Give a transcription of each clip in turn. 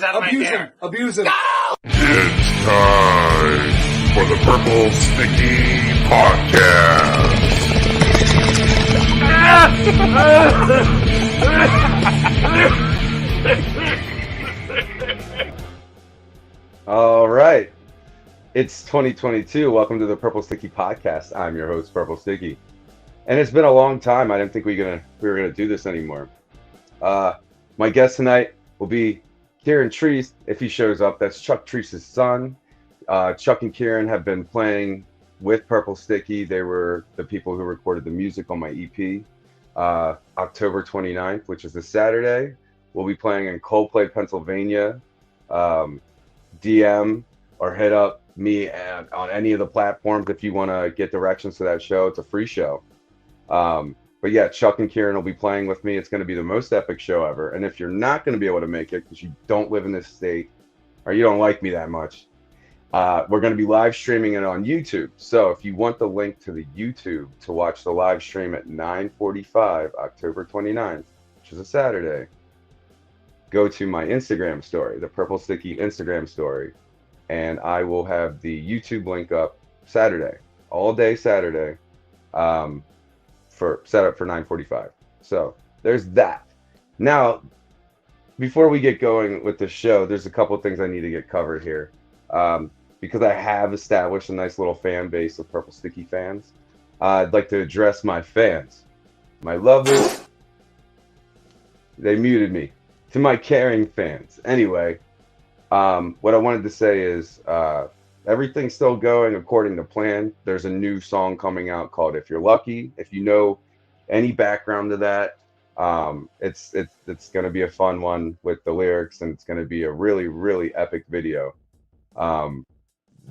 out of my hair. Abuse him. Go! It's time for the Purple Stickey Podcast. All right. It's 2022. Welcome to the Purple Stickey Podcast. I'm your host, Purple Stickey. And it's been a long time. I didn't think we were gonna do this anymore. My guest tonight will be Kieran Treece, if he shows up. That's Chuck Treece's son. Chuck and Kieran have been playing with Purple Stickey. They were the people who recorded the music on my EP. October 29th, which is a Saturday. We'll be playing in Coldplay, Pennsylvania. DM or hit up me on any of the platforms if you want to get directions to that show. It's a free show. But yeah, Chuck and Kieran will be playing with me. It's going to be the most epic show ever. And if you're not going to be able to make it because you don't live in this state or you don't like me that much, we're going to be live streaming it on YouTube. So if you want the link to the YouTube to watch the live stream at 9:45, October 29th, which is a Saturday, go to my Instagram story, the Purple Stickey Instagram story, and I will have the YouTube link up Saturday, all day Saturday, for set up for 9:45. So there's that. Now, before we get going with the show, there's a couple of things I need to get covered here. Because I have established a nice little fan base of Purple Stickey fans, I'd like to address my fans, my lovers. They muted me. To my caring fans. Anyway, what I wanted to say is everything's still going according to plan. There's a new song coming out called If You're Lucky. If you know any background to that, it's going to be a fun one with the lyrics, and it's going to be a really, really epic video.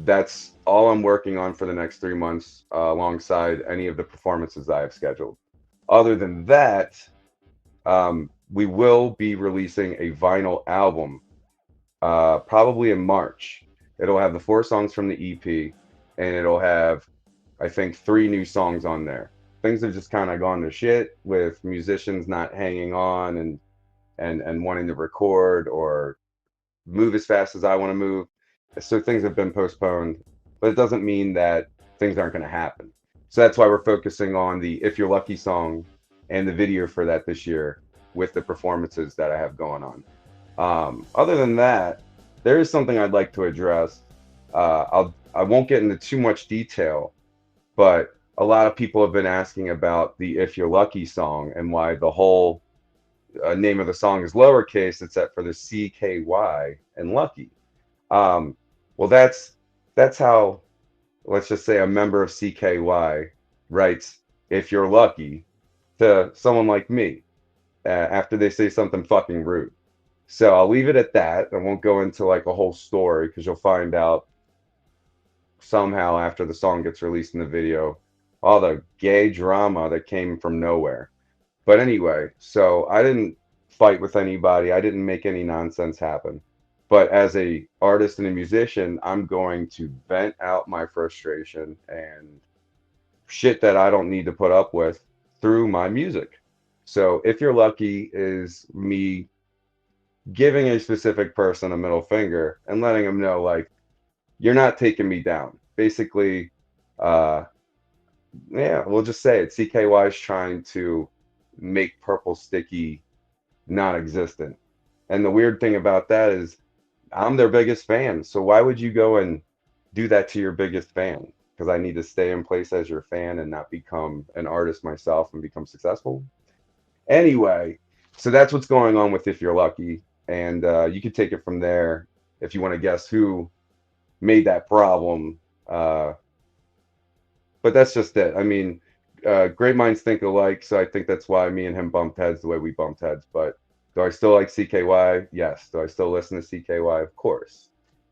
That's all I'm working on for the next 3 months, alongside any of the performances I have scheduled. Other than that, we will be releasing a vinyl album, probably in March. It'll have the 4 songs from the EP, and it'll have, I think, 3 new songs on there. Things have just kind of gone to shit with musicians not hanging on and wanting to record or move as fast as I want to move. So things have been postponed, but it doesn't mean that things aren't going to happen. So that's why we're focusing on the If You're Lucky song and the video for that this year with the performances that I have going on. Other than that, there is something I'd like to address. I won't get into too much detail, but a lot of people have been asking about the If You're Lucky song and why the whole name of the song is lowercase except for the CKY and Lucky. Well, that's how, let's just say, a member of CKY writes "If You're Lucky" to someone like me after they say something fucking rude. So I'll leave it at that. I won't go into like a whole story because you'll find out somehow after the song gets released in the video all the gay drama that came from nowhere. But anyway, so I didn't fight with anybody. I didn't make any nonsense happen. But as a artist and a musician, I'm going to vent out my frustration and shit that I don't need to put up with through my music. So If You're Lucky is me giving a specific person a middle finger and letting them know, like, you're not taking me down. Basically, yeah, we'll just say it. CKY is trying to make Purple Stickey non-existent. And the weird thing about that is I'm their biggest fan. So why would you go and do that to your biggest fan? Because I need to stay in place as your fan and not become an artist myself and become successful. Anyway, so that's what's going on with If You're Lucky. And you can take it from there if you want to guess who made that problem. But that's just it. I mean, great minds think alike. So I think that's why me and him bumped heads the way we bumped heads. But do I still like CKY? Yes. Do I still listen to CKY? Of course.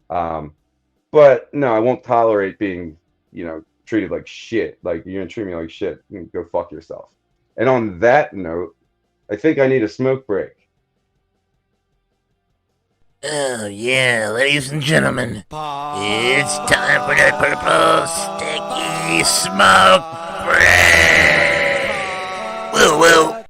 But no, I won't tolerate being, treated like shit. Like, you're going to treat me like shit. Go fuck yourself. And on that note, I think I need a smoke break. Oh yeah, ladies and gentlemen, it's time for the Purple Stickey Smoke Break! Woo!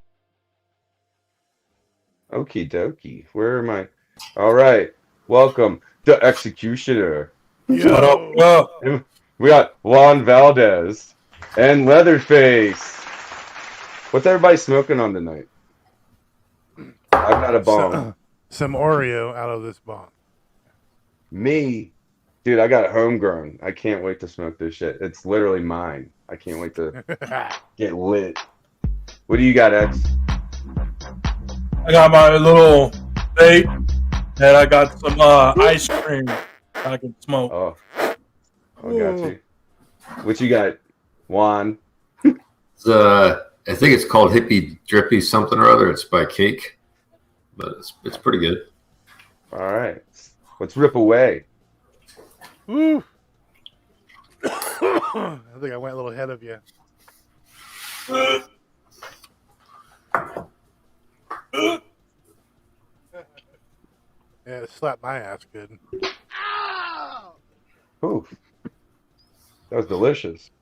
Okie dokie. Where am I? All right. welcome the Executioner. What up? Yo. What up? And we got Juan Valdez and Leatherface. What's everybody smoking on tonight? I've got a bomb. Some Oreo out of this bomb. Me, dude, I got it homegrown. I can't wait to smoke this shit. It's literally mine. I can't wait to get lit. What do you got, X? I got my little vape, and I got some ice cream I can smoke. Oh, got you. What you got, Juan? I think it's called Hippie Drippy something or other. It's by Cake, but it's pretty good. All right, let's rip away. Woo. I think I went a little ahead of you. Yeah, it slapped my ass good. Ooh, that was delicious.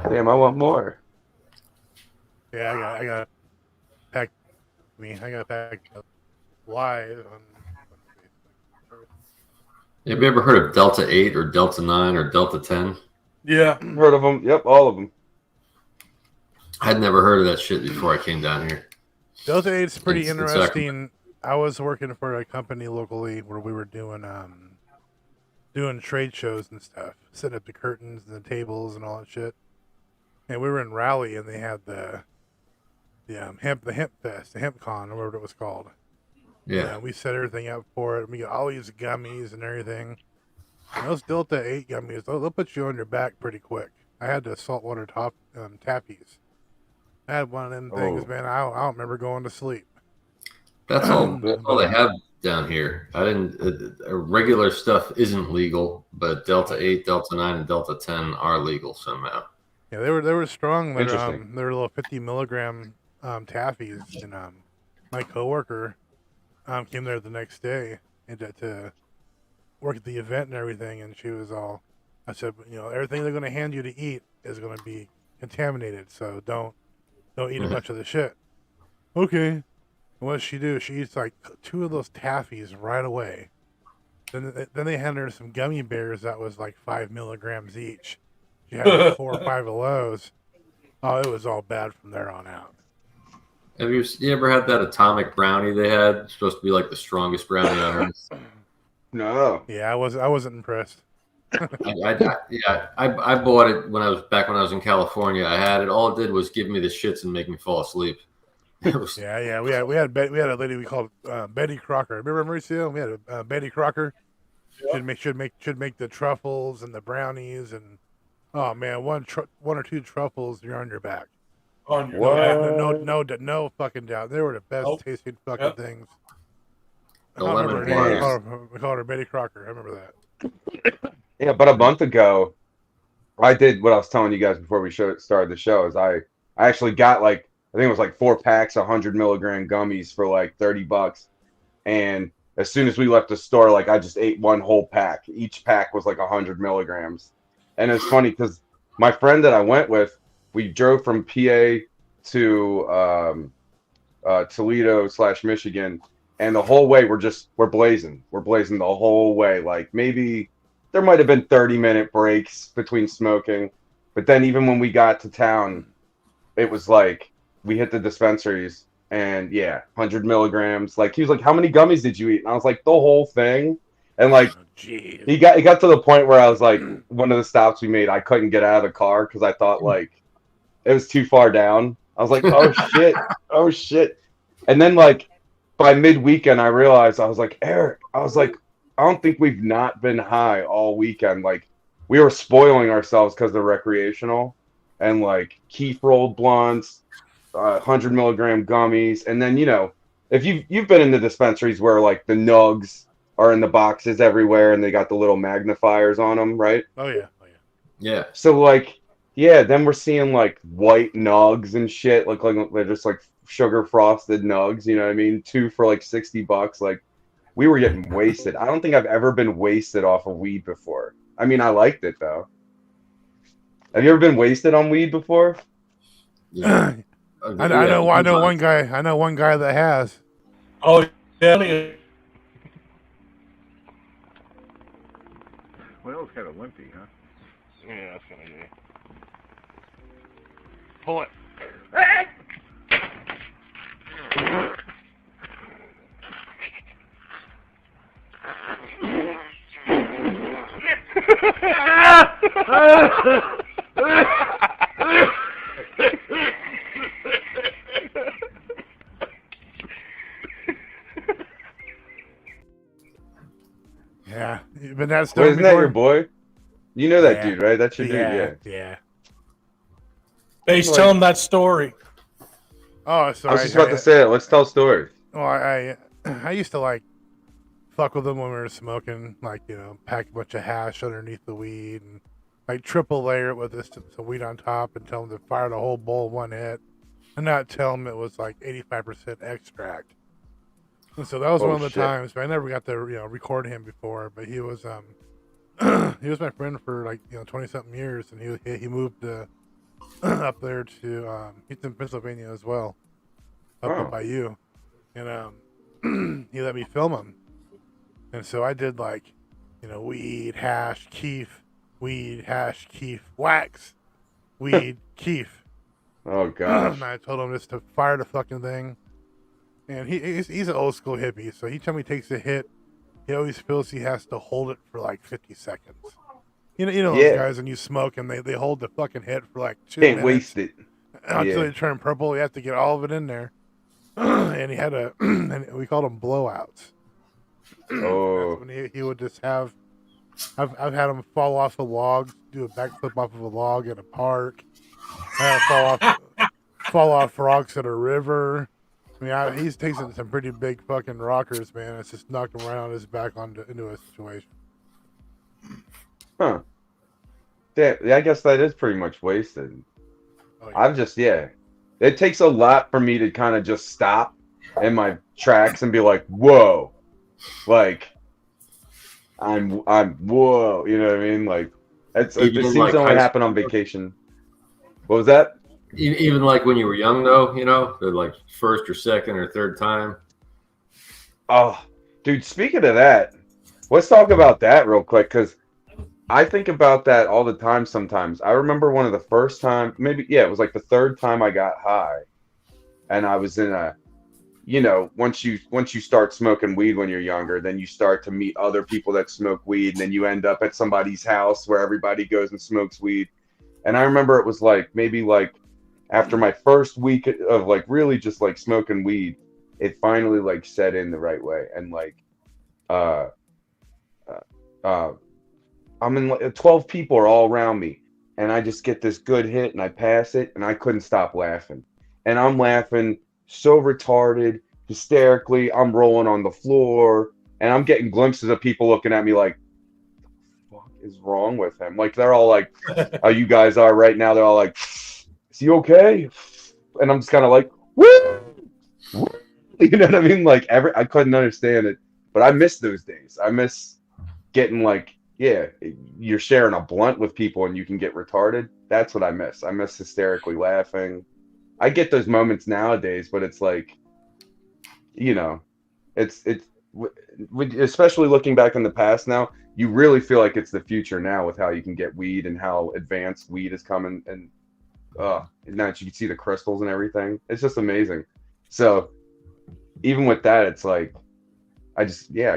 Damn, I want more. Yeah, I got packed. I got packed live on. Have you ever heard of Delta 8 or Delta 9 or Delta 10? Yeah. Heard of them? Yep, all of them. I'd never heard of that shit before I came down here. Delta 8's pretty It's interesting. I was working for a company locally where we were doing trade shows and stuff, setting up the curtains and the tables and all that shit. And we were in Raleigh, and they had the hemp fest, the hemp con, or whatever it was called. Yeah. We set everything up for it. We got all these gummies and everything. And those Delta 8 gummies, they'll put you on your back pretty quick. I had the saltwater tappies. I had one of them things, man. I don't remember going to sleep. That's all they have down here. I didn't. Regular stuff isn't legal, but Delta 8, Delta 9, and Delta 10 are legal somehow. Yeah, they were strong. Interesting. They were little 50 milligram taffies, and my coworker came there the next day and to work at the event and everything, and she was all. I said, everything they're going to hand you to eat is going to be contaminated, so don't eat a bunch of the shit. Okay. And what does she do? She eats like 2 of those taffies right away. Then they handed her some gummy bears that was like 5 milligrams each. She had like 4 or 5 of those. Oh, it was all bad from there on out. Have you ever had that atomic brownie they had? It's supposed to be like the strongest brownie on earth. No. Yeah, I wasn't impressed. I bought it when I was in California. I had it. All it did was give me the shits and make me fall asleep. Yeah. We had a lady we called Betty Crocker. Remember Mauricio? We had Betty Crocker. Yeah. Should make the truffles and the brownies and oh man, one or 2 truffles, you're on your back. On your back. No fucking doubt. They were the best tasting fucking things. The lemon bars. We called her Betty Crocker. I remember that. Yeah, but a month ago, I did what I was telling you guys before we started the show. Is I actually got I think it was like 4 packs, 100 milligram gummies for like $30, and as soon as we left the store, I just ate one whole pack. Each pack was like 100 milligrams, and it's funny because my friend that I went with, we drove from PA to Toledo / Michigan. And the whole way we're blazing. We're blazing the whole way. Like maybe there might have been 30-minute breaks between smoking. But then even when we got to town, it was like we hit the dispensaries and 100 milligrams. Like he was like, how many gummies did you eat? And I was like, the whole thing. And he got to the point where I was like, one of the stops we made, I couldn't get out of the car because I thought it was too far down. I was like, oh shit. And then by mid-weekend, I realized, I was like, Eric, I don't think we've not been high all weekend. We were spoiling ourselves because they're recreational and keef rolled blunts, 100 milligram gummies. And then, if you've been in the dispensaries where the nugs are in the boxes everywhere and they got the little magnifiers on them, right? Oh, yeah. Yeah. So then we're seeing white nugs and shit. They're just sugar frosted nugs, you know what I mean? 2 for $60. We were getting wasted. I don't think I've ever been wasted off of weed before. I mean, I liked it though. Have you ever been wasted on weed before? You know, I know one guy. I know one guy that has. Oh yeah. Well, it was kind of limpy, huh? Yeah, that's gonna be. Pull it. Yeah, you've been that Wait, stoned isn't that before? your boy? You know that Yeah. dude, right? That's your dude, yeah. Yeah. Base, Like- tell him that story. Oh, sorry. I was just about to say it. Let's tell stories. Well, I used to like fuck with them when we were smoking, like, you know, pack a bunch of hash underneath the weed and like triple layer it with some weed on top and tell them to fire the whole bowl in one hit and not tell them it was like 85% extract. And so that was one of the shit. times, but I never got to, you know, record him before, but he was he was my friend for like, you know, 20 something years, and he moved up there to he's in Pennsylvania as well, up by you, and he let me film him, and so I did like, you know, weed, hash, keef, weed, hash, keef, wax, weed, keef. Oh gosh. And I told him just to fire the fucking thing, and he's an old school hippie, so each time he takes a hit, he always feels he has to hold it for like 50 seconds. You know those Yeah. guys, when you smoke and they hold the fucking hit for like 2 Can't minutes waste it. until Yeah. they turn purple. You have to get all of it in there. And he had and we called them blowouts. Oh. That's when he would just have, I've had him fall off a log, do a backflip off of a log in a park. I had him fall off rocks at a river. I mean, he's taken some pretty big fucking rockers, man. It's just knocked him right on his back into a situation. Huh. Yeah, I guess that is pretty much wasted. Oh, yeah. I'm just, yeah. It takes a lot for me to kind of just stop in my tracks and be like, whoa. Like, I'm whoa. You know what I mean? Like, it seems like to only high happen on vacation. What was that? Even like when you were young, though, you know, the like first or second or third time. Oh, dude, speaking of that, let's talk about that real quick, because I think about that all the time sometimes. I remember one of the first time, maybe, yeah, it was like the third time I got high. And I was in a, you know, once you start smoking weed when you're younger, then you start to meet other people that smoke weed, and then you end up at somebody's house where everybody goes and smokes weed. And I remember it was like, maybe like after my first week of like really just like smoking weed, it finally like set in the right way. And like, I'm in like 12 people are all around me, and I just get this good hit and I pass it, and I couldn't stop laughing. And I'm laughing so retarded, hysterically. I'm rolling on the floor, and I'm getting glimpses of people looking at me like, what the fuck is wrong with him? Like, they're all like, how you guys are right now. They're all like, is he okay? And I'm just kind of like, woo! You know what I mean? Like, I couldn't understand it, but I miss those days. I miss getting like, yeah, you're sharing a blunt with people and you can get retarded. That's what I miss. I miss hysterically laughing. I get those moments nowadays, but it's like, you know, it's especially looking back in the past now, you really feel like it's the future now with how you can get weed and how advanced weed is coming. And now that you can see the crystals and everything, it's just amazing. So even with that, it's like, I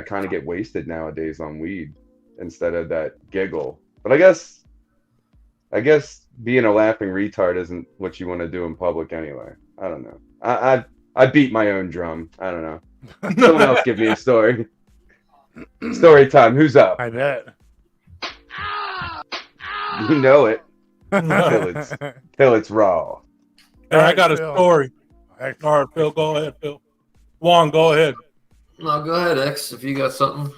kind of get wasted nowadays on weed instead of that giggle. But I guess being a laughing retard isn't what you want to do in public anyway. I don't know. I beat my own drum. I don't know. Someone else give me a story. Story time. Who's up? I bet. You know it. Till it's raw. And I got a Phil. story. Excellent. All right, Phil, go ahead, Phil. Juan, go ahead. No, go ahead, X, if you got something.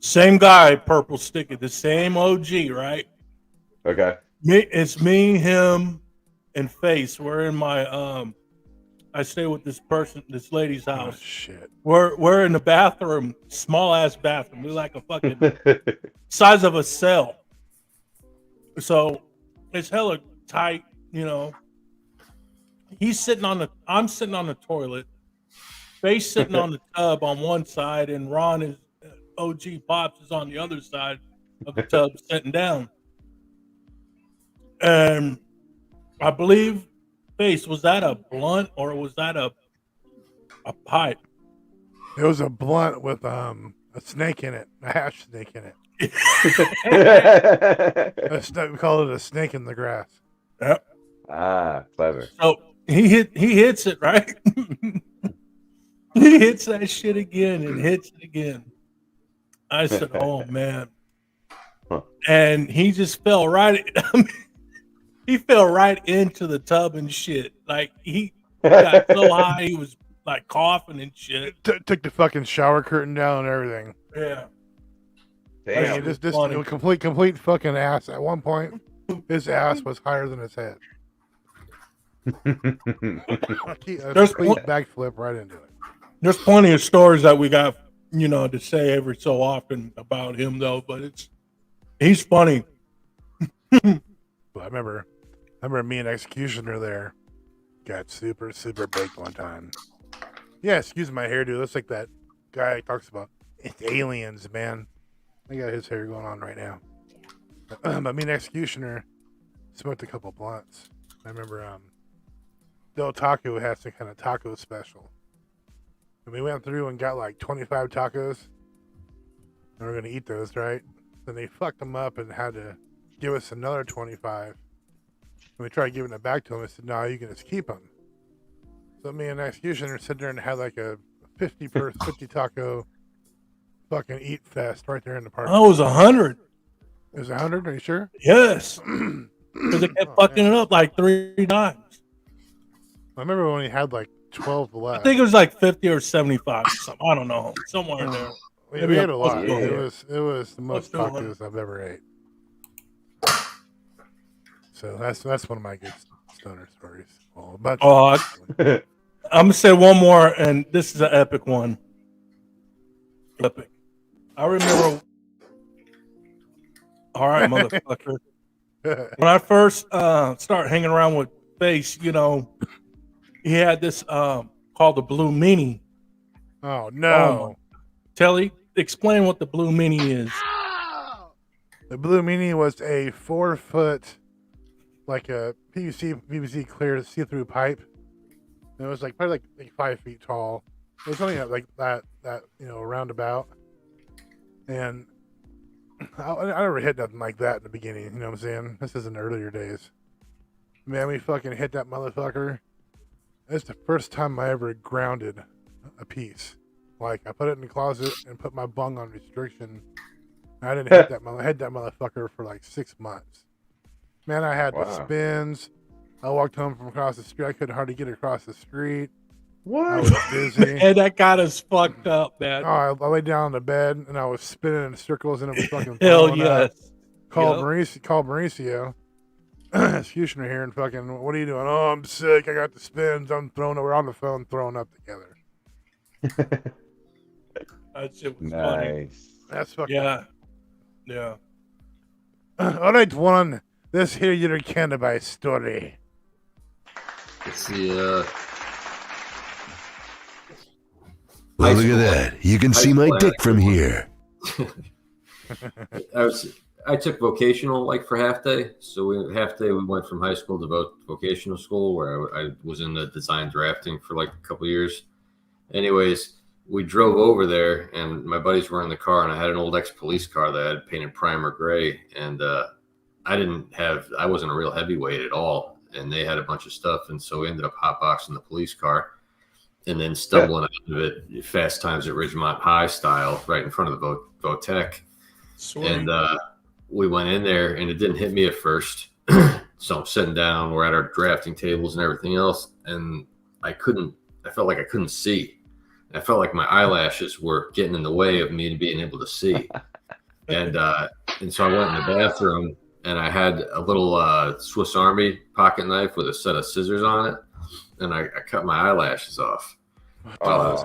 Same guy, Purple Stickey, the same OG, right? Okay. It's me, him, and Face. We're in my I stay with this lady's Oh, house. shit. We're in the bathroom, small ass bathroom. We're like a fucking size of a cell. So it's hella tight, you know, I'm sitting on the toilet, Face sitting on the tub on one side, and Ron is OG Pops is on the other side of the tub sitting down. And I believe, Face, was that a blunt or was that a pipe? It was a blunt with a snake in it, a hash snake in it. We call it a snake in the grass. Yep. Ah, clever. So he hits it, right? He hits that shit again and hits it again. I said, "Oh man!" And he just fell right. He fell right into the tub and shit. Like he got so high, he was like coughing and shit. Took the fucking shower curtain down and everything. Yeah. I mean, just complete fucking ass. At one point, his ass was higher than his head. There's complete backflip right into it. There's plenty of stories that we got, to say every so often about him, though. But he's funny. But I remember me and Executioner there got super baked one time. Yeah, excuse my hairdo. Looks like that guy talks about. It's aliens, man. I got his hair going on right now. But me and Executioner smoked a couple blunts. I remember Del Taco has some kind of taco special. And we went through and got like 25 tacos. And we're going to eat those, right? Then they fucked them up and had to give us another 25. And we tried giving it back to them. I said, no, you can just keep them. So me and Executioner sit there and had like a 50 taco fucking eat fest right there in the park. Oh, it was 100. It was 100? Are you sure? Yes. Because they kept fucking it up like 3 times. I remember when we had like 12 left. I think it was like 50 or 75 or something. I don't know. Somewhere in there. We had a lot. Yeah. It was the most tacos I've ever ate. So that's one of my good stoner stories. Well, I'm gonna say one more, and this is an epic one. Epic. I remember. All right, motherfucker. When I first started hanging around with Face, he had this called the Blue Mini. Oh no! Telly, explain what the Blue Mini is. The Blue Mini was a 4-foot, like a PVC clear see-through pipe. And it was like probably like 5 feet tall. It was only like that roundabout. And I never hit nothing like that in the beginning. You know what I'm saying? This is in the earlier days. Man, we fucking hit that motherfucker. It's the first time I ever grounded a piece. Like, I put it in the closet and put my bung on restriction. I didn't hit that motherfucker for like 6 months. Man, I had the spins. I walked home from across the street. I couldn't hardly get across the street. What? I was dizzy. And that got us fucked up, man. Oh, I laid down on the bed and I was spinning in circles and it was fucking hell yes. Called Mauricio. Executioner here and fucking, what are you doing? Oh, I'm sick. I got the spins. We're on the phone throwing up together. That shit was nice. funny. That's fucking. Yeah. All right, one. Let's hear your cannabis story. It's the Well, look at that. You can see my dick from here. I took vocational like for half day. So we went from high school to vocational school where I was in the design drafting for like a couple of years. Anyways, we drove over there and my buddies were in the car and I had an old ex-police car that I had painted primer gray. And I wasn't a real heavyweight at all. And they had a bunch of stuff. And so we ended up hotboxing the police car and then stumbling out of it Fast Times at Ridgemont High style right in front of the Votech. Sweet. And we went in there and it didn't hit me at first. So I'm sitting down, we're at our drafting tables and everything else. And I felt like I couldn't see. I felt like my eyelashes were getting in the way of me being able to see. And so I went in the bathroom and I had a little Swiss Army pocket knife with a set of scissors on it. And I cut my eyelashes off. Oh,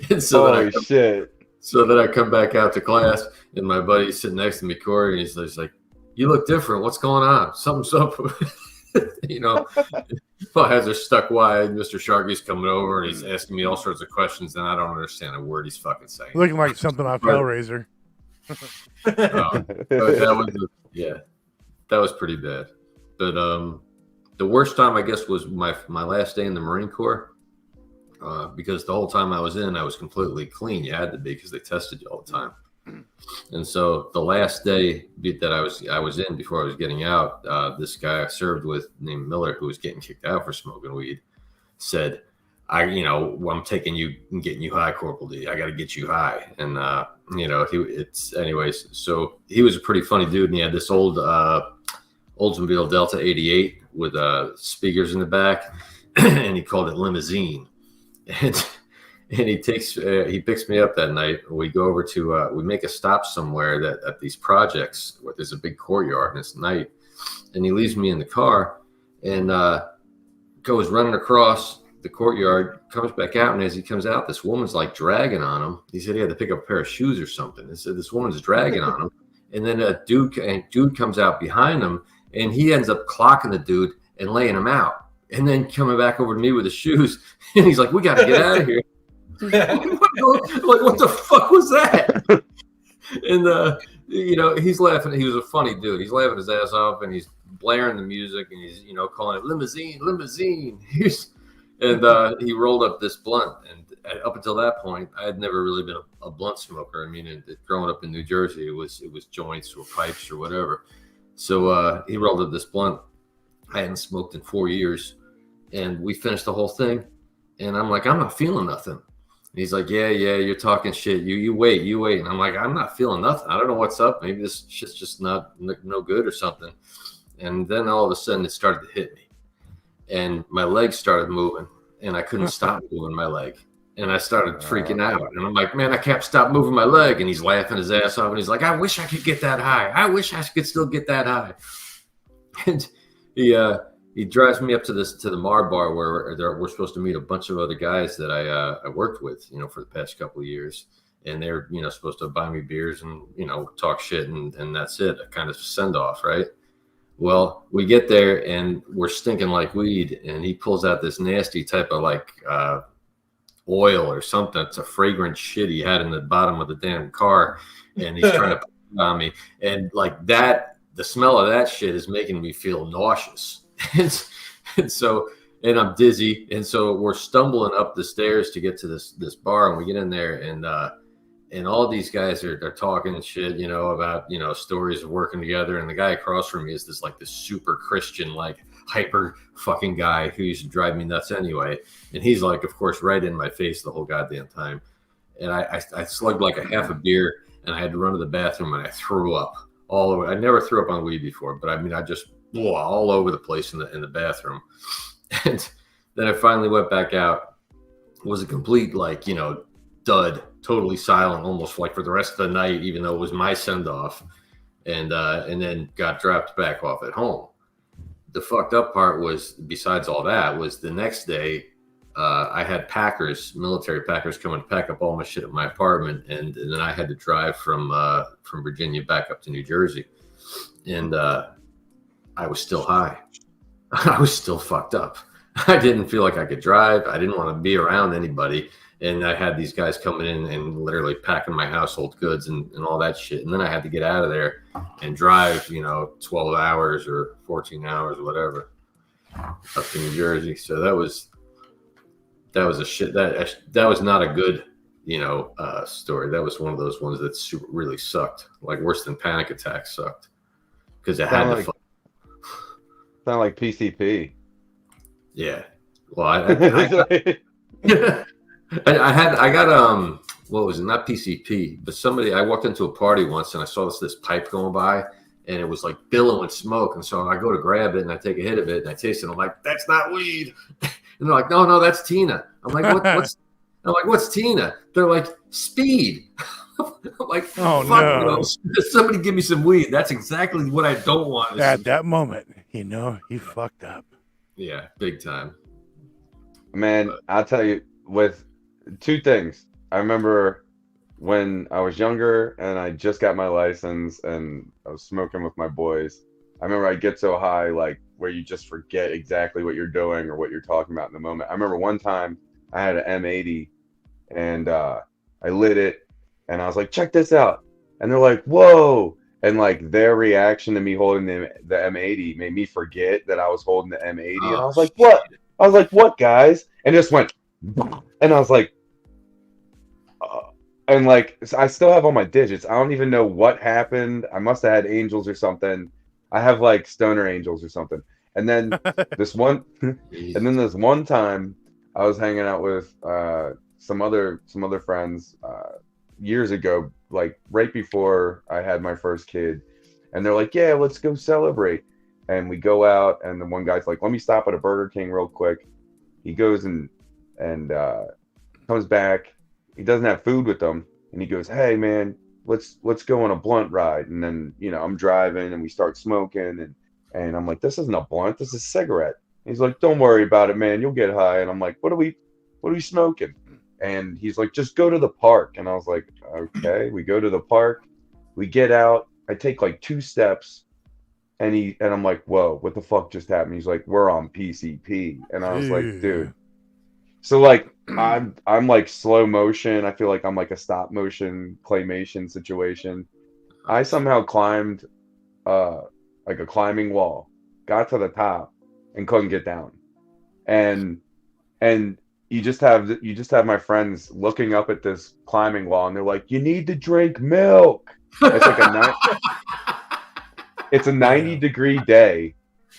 and so shit. So then I come back out to class and my buddy's sitting next to me, Corey, and he's like, "You look different. What's going on? Something's up." You know, my heads are stuck wide. Mr. Sharky's coming over and he's asking me all sorts of questions, and I don't understand a word he's fucking saying. Looking like something off Hellraiser. But that was pretty bad. But the worst time, I guess, was my last day in the Marine Corps. Because the whole time I was in, I was completely clean. You had to be because they tested you all the time. And so the last day that I was in before I was getting out, this guy I served with named Miller, who was getting kicked out for smoking weed, said, I'm taking you and getting you high, Corporal D. I got to get you high. And, anyways, so he was a pretty funny dude. And he had this old Oldsmobile Delta 88 with speakers in the back, and he called it Limousine. And he picks me up that night. We go over to we make a stop somewhere at these projects where there's a big courtyard, and it's night. And he leaves me in the car and goes running across the courtyard, comes back out, and as he comes out, this woman's like dragging on him. He said he had to pick up a pair of shoes or something. He said this woman's dragging on him, and then a dude comes out behind him, and he ends up clocking the dude and laying him out. And then coming back over to me with the shoes, and he's like, "We got to get out of here." What the fuck was that? And he's laughing. He was a funny dude. He's laughing his ass off, and he's blaring the music, and he's calling it limousine. And he rolled up this blunt, and up until that point, I had never really been a blunt smoker. I mean, growing up in New Jersey, it was joints or pipes or whatever. So he rolled up this blunt. I hadn't smoked in 4 years. And we finished the whole thing, and I'm like, I'm not feeling nothing. And he's like, yeah, you're talking shit. You wait. And I'm like, I'm not feeling nothing. I don't know what's up. Maybe this shit's just no good or something. And then all of a sudden, it started to hit me, and my legs started moving, and I couldn't stop moving my leg. And I started freaking out, and I'm like, man, I can't stop moving my leg. And he's laughing his ass off, and he's like, I wish I could get that high. I wish I could still get that high. And he drives me up to the Mar Bar where we're supposed to meet a bunch of other guys that I worked with, for the past couple of years. And they're, supposed to buy me beers and, talk shit. And that's it. A kind of send off. Right. Well, we get there and we're stinking like weed. And he pulls out this nasty type of oil or something. It's a fragrant shit he had in the bottom of the damn car. And he's trying to put it on me. And the smell of that shit is making me feel nauseous. And I'm dizzy, and so we're stumbling up the stairs to get to this bar, and we get in there, and all these guys they're talking and shit, about stories of working together. And the guy across from me is this super Christian, hyper fucking guy who used to drive me nuts anyway. And he's of course, right in my face the whole goddamn time. And I slugged a half a beer, and I had to run to the bathroom, and I threw up all over. I never threw up on weed before, but I mean, I just all over the place in the bathroom. And then I finally went back out. It was a complete dud, totally silent, almost for the rest of the night, even though it was my send off. And then got dropped back off at home. The fucked up part was, besides all that, was the next day I had military packers coming to pack up all my shit at my apartment, and then I had to drive from Virginia back up to New Jersey. And I was still high. I was still fucked up. I didn't feel like I could drive. I didn't want to be around anybody. And I had these guys coming in and literally packing my household goods and all that shit. And then I had to get out of there and drive, 12 hours or 14 hours or whatever up to New Jersey. So that was a shit. That was not a good, story. That was one of those ones that really sucked. Worse than panic attack sucked. Because it had to sound like PCP. Yeah. Well, I got what was it? Not PCP, but somebody. I walked into a party once and I saw this pipe going by, and it was billowing smoke. And so I go to grab it and I take a hit of it and I taste it. I'm like, that's not weed. And they're like, no, that's Tina. I'm like, what's? I'm like, what's Tina? They're like, speed. I'm like, oh fuck, no! Somebody give me some weed. That's exactly what I don't want. At that moment, you fucked up. Yeah, big time. Man, I'll tell you, with two things. I remember when I was younger and I just got my license and I was smoking with my boys. I remember I'd get so high, like where you just forget exactly what you're doing or what you're talking about in the moment. I remember one time I had an M80 and I lit it and I was like, check this out. And they're like, whoa. And like their reaction to me holding the M80 made me forget that I was holding the M80. And I was like, what? I was like, what, guys? And it just went, and I was like, and like, I still have all my digits. I don't even know what happened. I must have had angels or something. I have like stoner angels or something. And then this one time I was hanging out with some other friends years ago, like right before I had my first kid, and they're like, yeah, let's go celebrate. And we go out, and the one guy's like, let me stop at a Burger King real quick. He goes and comes back. He doesn't have food with him, and he goes, hey man, let's go on a blunt ride. And then, you know, I'm driving and we start smoking, and I'm like, this isn't a blunt, this is a cigarette. He's like, don't worry about it, man, you'll get high. And I'm like, what are we smoking? And he's like, just go to the park. And I was like, okay. We go to the park, we get out, I take like 2 steps, and I'm like, whoa, what the fuck just happened? He's like, we're on PCP. And I was like, dude. So like I'm like slow motion. I feel like I'm like a stop motion claymation situation. I somehow climbed like a climbing wall, got to the top, and couldn't get down. And you just have my friends looking up at this climbing wall, and they're like, you need to drink milk. It's like it's a 90-degree day.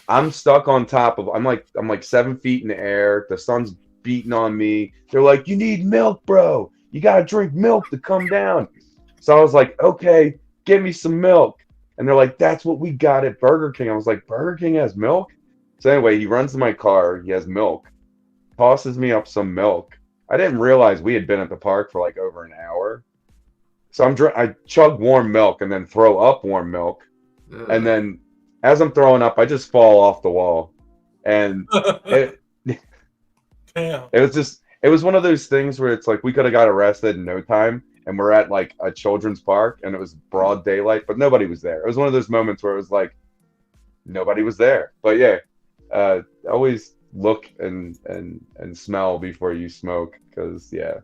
I'm stuck on top of I'm like 7 feet in the air. The sun's beating on me. They're like, you need milk, bro. You gotta drink milk to come down. So I was like, okay, give me some milk. And they're like, that's what we got at Burger King. I was like, Burger King has milk? So anyway, he runs to my car. He has milk. Tosses me up some milk. I didn't realize we had been at the park for like over an hour. So I chug warm milk and then throw up warm milk. And then as I'm throwing up, I just fall off the wall. And Damn. it was one of those things where it's like we could have got arrested in no time, and we're at like a children's park and it was broad daylight, but nobody was there. It was one of those moments where it was like nobody was there. But yeah, always look and smell before you smoke, because yeah,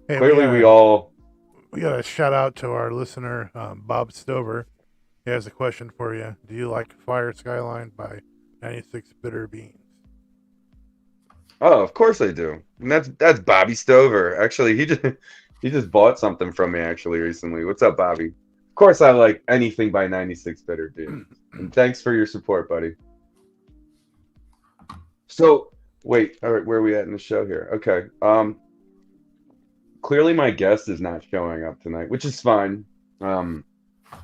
hey, clearly we got a shout out to our listener, Bob Stover. He has a question for you. Do you like Fire Skyline by 96 Bitter Beans? Oh, of course I do. And that's Bobby Stover. Actually, he just bought something from me actually recently. What's up, Bobby? Of course I like anything by 96 Bitter Beans. And thanks for your support, buddy. So, wait, all right, where are we at in the show here? Okay. Clearly my guest is not showing up tonight, which is fine.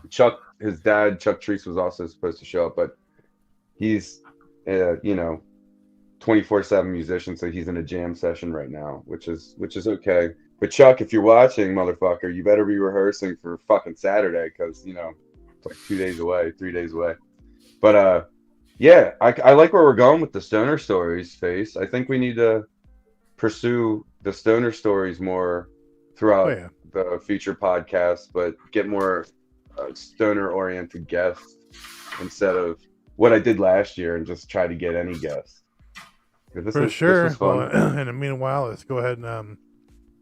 Chuck, his dad, Chuck Treece, was also supposed to show up, but he's, 24/7 musician, so he's in a jam session right now, which is okay. But Chuck, if you're watching, motherfucker, you better be rehearsing for fucking Saturday, because it's like 2 days away, 3 days away. But yeah, I like where we're going with the stoner stories, Face. I think we need to pursue the stoner stories more throughout the future podcasts, but get more stoner oriented guests instead of what I did last year and just try to get any guests. For sure. Well, in the meanwhile, let's go ahead and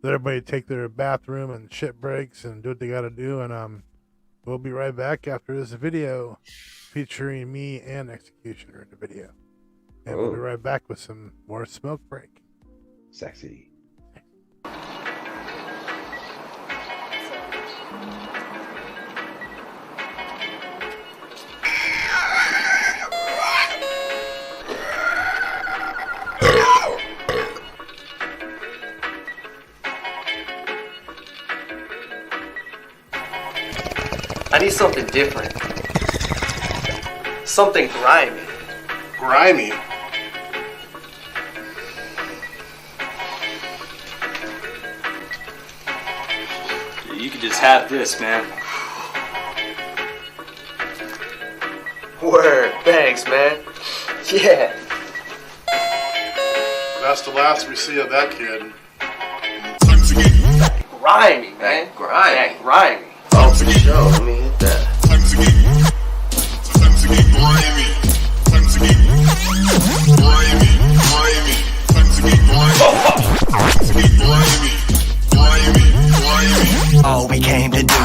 let everybody take their bathroom and shit breaks and do what they got to do. And we'll be right back after this video featuring me and Executioner in the video. And we'll be right back with some more smoke break. Sexy. I need something different. Something grimy. Grimy? You can just have this, man. Word. Thanks, man. Yeah. That's the last we see of that kid. Grimy, man. Grimy. Yeah, grimy. Oh, for sure. Let me hit that. grimy. Time to get grimy, grimy. Time to get grimy. Time to get grimy, grimy, grimy. All we came to do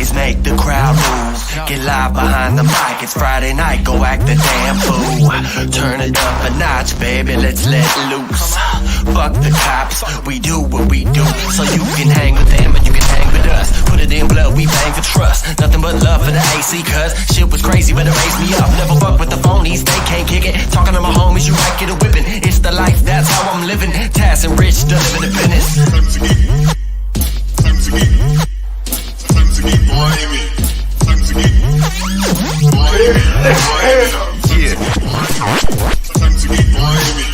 is make the crowd move. Get live behind the mic, it's Friday night, go act the damn fool. Turn it up a notch, baby, let's let loose. Fuck the cops, we do what we do. So you can hang with them, but you can hang with us. Put it in blood, we bang for trust. Nothing but love for the AC, cuz shit was crazy, but it raised me up. Never fuck with the phonies, they can't kick it. Talking to my homies, you might get a whipping. It's the life, that's how I'm living. Task and rich, still living the business. Time to get grimy. Time to get grimy, grimy. Yeah. Time to get grimy,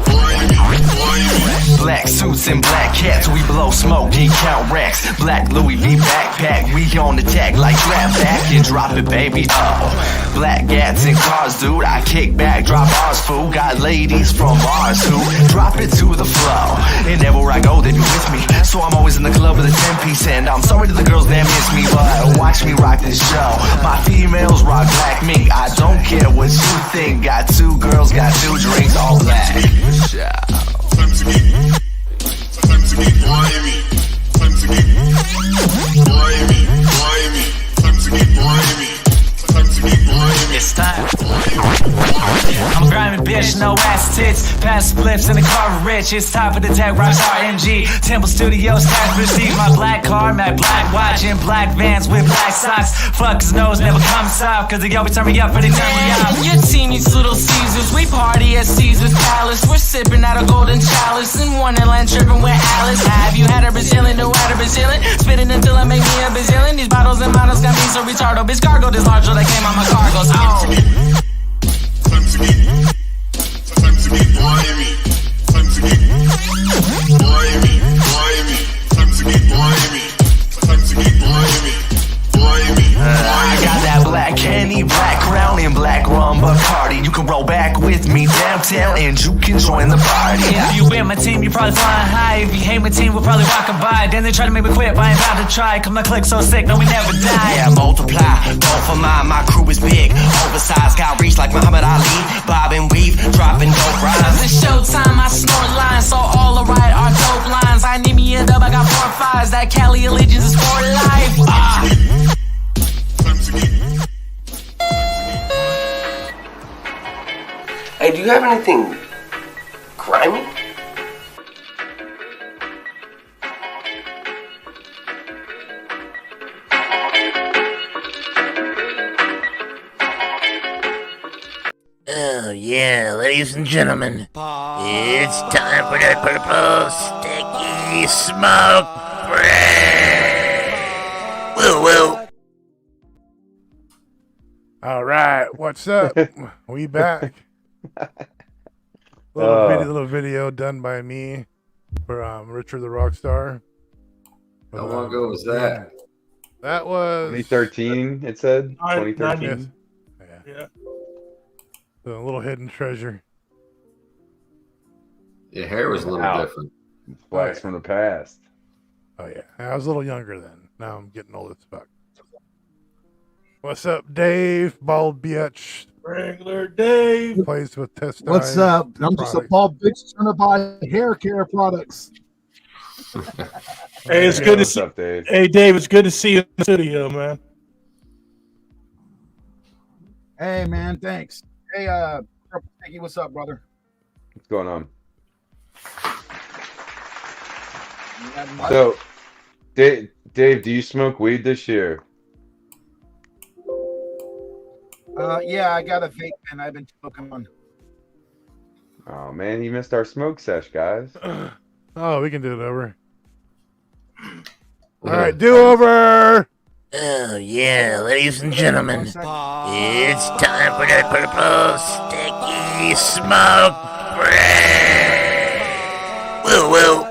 grimy, grimy. Black suits and black cats, we blow smoke and count racks. Black Louis V backpack, we on the tag like trap back and drop it, baby. Oh, black gats and cars, dude. I kick back, drop ours, fool. Got ladies from Mars who drop it to the flow. And everywhere I go, they be with me. So I'm always in the club with a 10-piece, and I'm sorry to the girls that miss me, but watch me rock this show. My females rock black mink. I don't care what you think. Got two girls, got two drinks, all black. Time to get grimy. Time to get grimy, grimy. Time to get grimy. Time to get grimy. It's time. I'm a grimy bitch, no ass tits. Pass spliffs in the car rich. It's time for the tech Rockstar MG. Temple Studios, tax receipt. My black car, my black watch, and black vans with black socks. Fuck his nose, never comes out. Cause they always turn me up, but they turn me out. Your team needs Little Caesars. We party at Caesar's Palace. We're sipping out a golden chalice. In Wonderland, tripping with Alice. Have you had a Brazilian? No, had a Brazilian. Spitting until I make me a Brazilian. These bottles and models got me so retarded. Bitch, cargo this large, so they came on my cargoes. Oh. Time to get grimy. Time to get grimy, grimy. Time to get grimy. Time to get grimy, grimy. I got that black candy, black crown, and black rum Bacardi. You can roll back with me downtown, and you can join the party. If you with my team, you probably flying high. If you hate my team, we're probably walking by. Then they try to make me quit, but I ain't about to try. Cause my click so sick, no, we never die. Yeah, multiply, go for mine. My crew is big, oversized, got reach like Muhammad Ali. Bob and weave, dropping dope rhymes. It's showtime, I snort lines, so all the right are dope lines. I need me a dub, I got 4 5s. That Cali allegiance is for life. Hey, do you have anything grimy? Oh yeah, ladies and gentlemen, it's time for the Purple Sticky Smoke Break. Woo woo. All right, what's up? We back. Little video done by me for Richard the Rockstar. How long ago was that? That was 2013. It said 2013. Yeah. A little hidden treasure. Your hair was a little different. Blacks from the past. Oh yeah, I was a little younger then. Now I'm getting old as fuck. What's up, Dave? Bald bitch. Regular Dave. Plays with testosterone. What's up? I'm just a bald bitch trying to buy hair care products. Hey, it's good to see. Up, Dave? Hey, Dave, it's good to see you in the studio, man. Hey, man, thanks. Hey, Purple Stickey, what's up, brother? What's going on? So, Dave, do you smoke weed this year? Yeah, I got a vape and I've been smoking one. Oh man, you missed our smoke sesh, guys. Oh, we can do it over. All right, do over. Oh yeah, ladies and gentlemen, it's time for the Purple Sticky Smoke Break. Woo woo.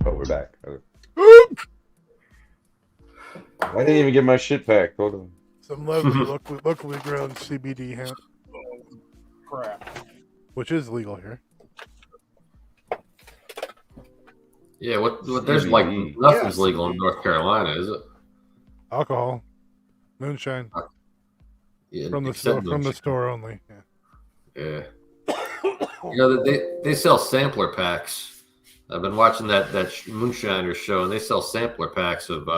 Oh, we're back. Okay. I didn't even get my shit packed. Hold on. Some locally grown CBD hemp. Crap. Which is legal here. Yeah, there's like CBD. nothing's Yeah, legal in North Carolina, is it? Alcohol, moonshine Yeah, from the except store, moonshine. only. Yeah. They sell sampler packs. I've been watching that moonshiner show, and they sell sampler packs of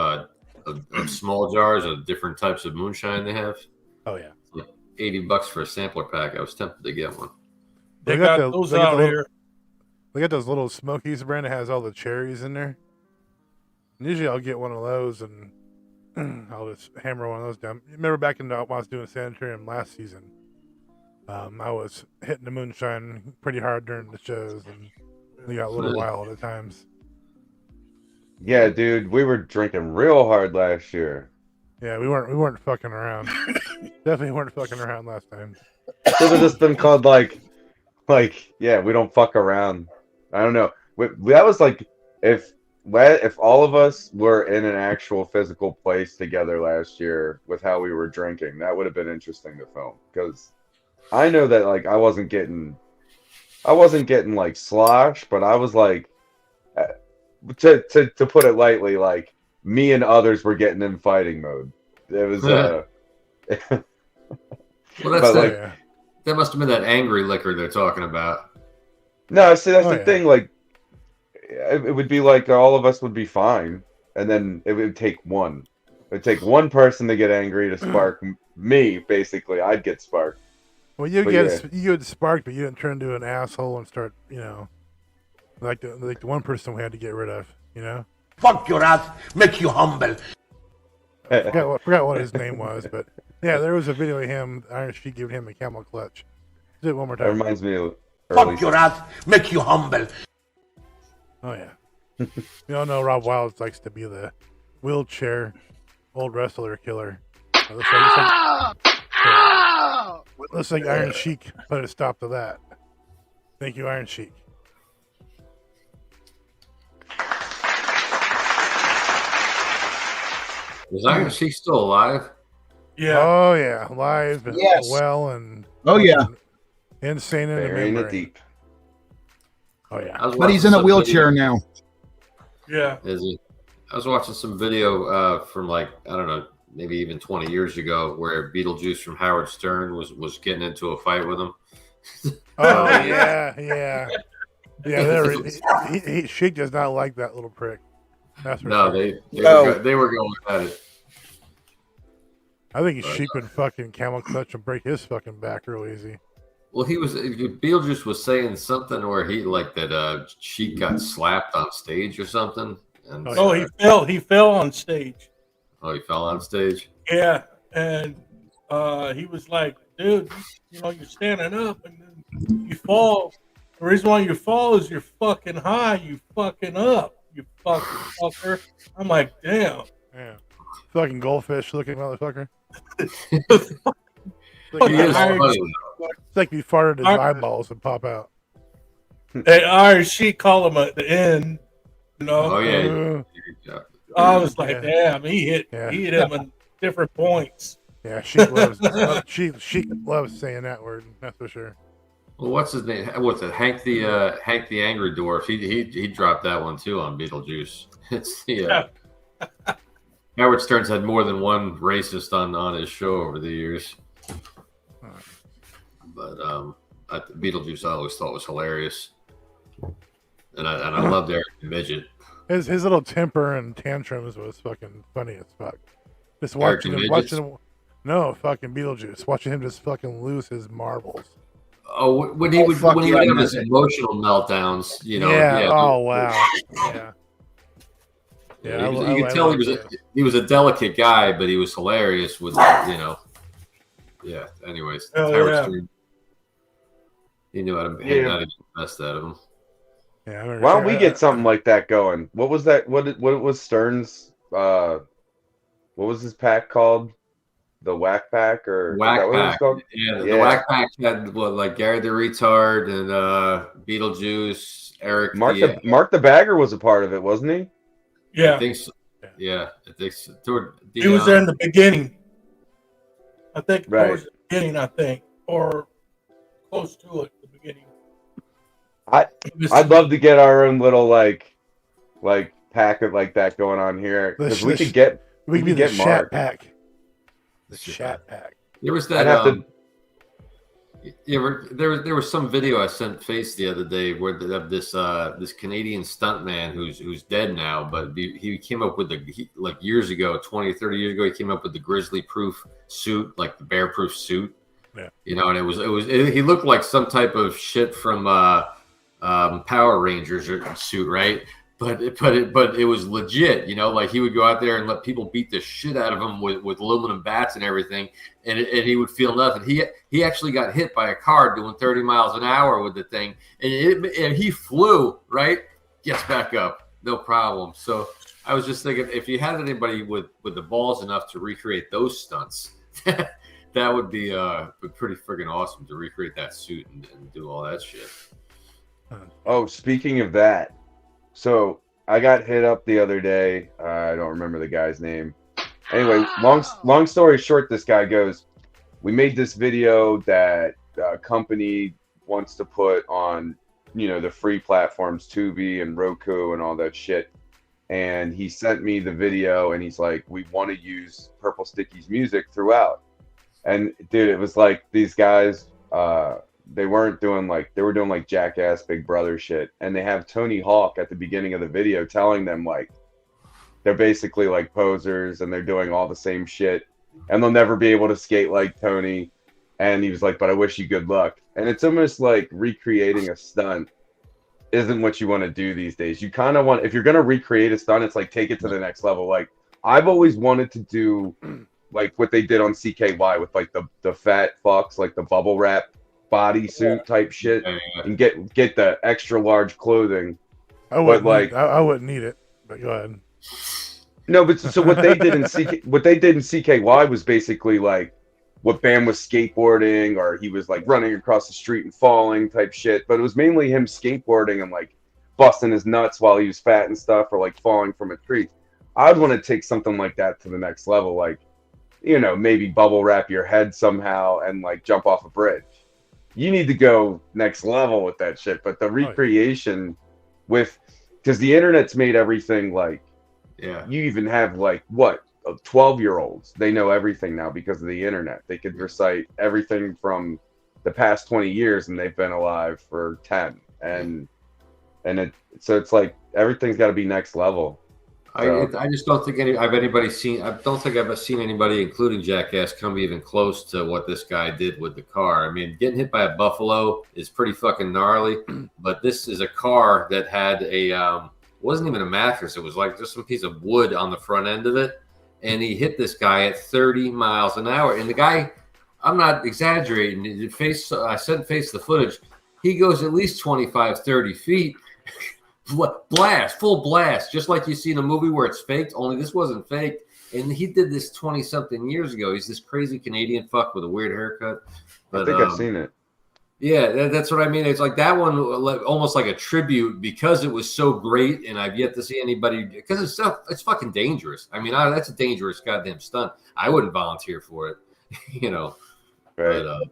small jars of different types of moonshine they have. Oh yeah. Like $80 for a sampler pack. I was tempted to get one. They got those out here. They got those little Smokies brand that has all the cherries in there. And usually I'll get one of those and I'll just hammer one of those down. Remember back when I was doing Sanitarium last season, I was hitting the moonshine pretty hard during the shows, and they got a little wild at times. Yeah, dude, we were drinking real hard last year. Yeah, we weren't fucking around. Definitely weren't fucking around last time. Should have just been called yeah, we don't fuck around. I don't know. That was like if all of us were in an actual physical place together last year with how we were drinking, that would have been interesting to film. Because I know that like I wasn't getting like slosh, but I was like, to put it lightly, like me and others were getting in fighting mode. It was well, that must have been that angry liquor they're talking about. No, see, that's the thing. Like, it would be like all of us would be fine, and then it would take one. It would take one person to get angry to spark me. Basically, I'd get sparked. Well, you get sparked, but you didn't turn into an asshole and start, like the one person we had to get rid of. Fuck your ass, make you humble. Forgot what his name was, but yeah, there was a video of him. Iron Sheik giving him a camel clutch. Do it one more time. That reminds me of Fuck your ass, make you humble. Oh yeah. We all know Rob Wild likes to be the wheelchair old wrestler killer. Looks like Iron Sheik put a stop to that. Thank you, Iron Sheik. Is Iron Sheik still alive? Yeah. Oh yeah, alive and well and insane in the memory. Deep. Oh yeah, but he's in a wheelchair now. Yeah. Is he? I was watching some video from like I don't know, maybe even 20 years ago, where Beetlejuice from Howard Stern was getting into a fight with him. Oh yeah. Sheik does not like that little prick. That's for sure. They were going at it. I think Sheik would fucking camel clutch and break his fucking back real easy. Well, Beetlejuice was saying something where he like that Sheik got slapped on stage or something. And he fell on stage. Oh, he fell on stage? Yeah, and he was like, dude, you're standing up and then you fall. The reason why you fall is you're fucking high, you fucking up, you fucking fucker. I'm like, damn. Yeah. Fucking goldfish looking motherfucker. It's like he farted his eyeballs and pop out. And Iron Sheik call him at the end, Oh yeah. I was like, damn, he hit him at different points. Yeah, Sheik loves Sheik loves saying that word. That's for sure. Well, what's his name? What's it? Hank the Angry Dwarf. He dropped that one too on Beetlejuice. It's Howard Stern's had more than one racist on his show over the years. But Beetlejuice I always thought was hilarious, and I loved Eric the Midget. His little temper and tantrums was fucking funny as fuck. Just watching him, fucking Beetlejuice, watching him just fucking lose his marbles. Oh, when he would have his emotional meltdowns, Yeah. Oh wow. Yeah. Yeah. You could tell he was a delicate guy, but he was hilarious with Yeah. Anyways, Howard Stern, he knew how to get the best out of him. Yeah. Why don't we get something like that going? What was that? What was Stern's? What was his pack called? The Whack Pack or Whack Pack? Yeah, the Whack Pack had like Gary the Retard and Beetlejuice, Eric. Mark the Bagger was a part of it, wasn't he? Yeah, I think so. Yeah, I think so. He was there in the beginning. I think towards the beginning, or close to it, the beginning. I'd love to get our own little like like pack of like that going on here because we could we could get Shat Mark. Pack. The Shat Pack. There was that. There was some video I sent Face the other day where this Canadian stuntman who's dead now, but he came up with like years ago, 20 or 30 years ago, he came up with the grizzly proof suit, like the bear proof suit. Yeah. You know, and he looked like some type of shit from Power Rangers suit, right? But it was legit, you know, like he would go out there and let people beat the shit out of him with aluminum bats and everything, and he would feel nothing. He actually got hit by a car doing 30 miles an hour with the thing, and he flew, right? Gets back up, no problem. So I was just thinking, if you had anybody with the balls enough to recreate those stunts, that would be pretty friggin' awesome to recreate that suit and do all that shit. Oh, speaking of that. So I got hit up the other day. I don't remember the guy's name. Anyway, long story short, this guy goes, we made this video that a company wants to put on, you know, the free platforms, Tubi and Roku and all that shit. And he sent me the video and he's like, we want to use Purple Sticky's music throughout. And dude, it was like these guys, they were doing like Jackass Big Brother shit, and they have Tony Hawk at the beginning of the video telling them like they're basically like posers and they're doing all the same shit and they'll never be able to skate like Tony. And he was like, but I wish you good luck. And it's almost like recreating a stunt isn't what you want to do these days. You kind of want, if you're going to recreate a stunt, it's like take it to the next level. Like I've always wanted to do like what they did on CKY with like the fat fucks, like the bubble wrap bodysuit type shit, and get the extra large clothing. I wouldn't need it, but go ahead. No, but so what they did in CKY was basically like what Bam was skateboarding, or he was like running across the street and falling type shit. But it was mainly him skateboarding and like busting his nuts while he was fat and stuff, or like falling from a tree. I'd want to take something like that to the next level, like, you know, maybe bubble wrap your head somehow and like jump off a bridge. You need to go next level with that shit. But the recreation because the internet's made everything like, yeah, you even have like 12-year-olds. They know everything now because of the internet. They could recite everything from the past 20 years and they've been alive for 10. So it's like everything's got to be next level. So. I just don't think I don't think I've ever seen anybody, including Jackass, come even close to what this guy did with the car. I mean, getting hit by a buffalo is pretty fucking gnarly, but this is a car that had wasn't even a mattress. It was like just some piece of wood on the front end of it. And he hit this guy at 30 miles an hour. And the guy, I'm not exaggerating, I sent Face the footage. He goes at least 25, 30 feet. Full blast, just like you see in a movie where it's faked, only this wasn't faked. And he did this 20-something years ago. He's this crazy Canadian fuck with a weird haircut. But, I think I've seen it. Yeah, that's what I mean. It's like that one, almost like a tribute because it was so great, and I've yet to see anybody, because it's fucking dangerous. I mean, that's a dangerous goddamn stunt. I wouldn't volunteer for it, you know. Right. But,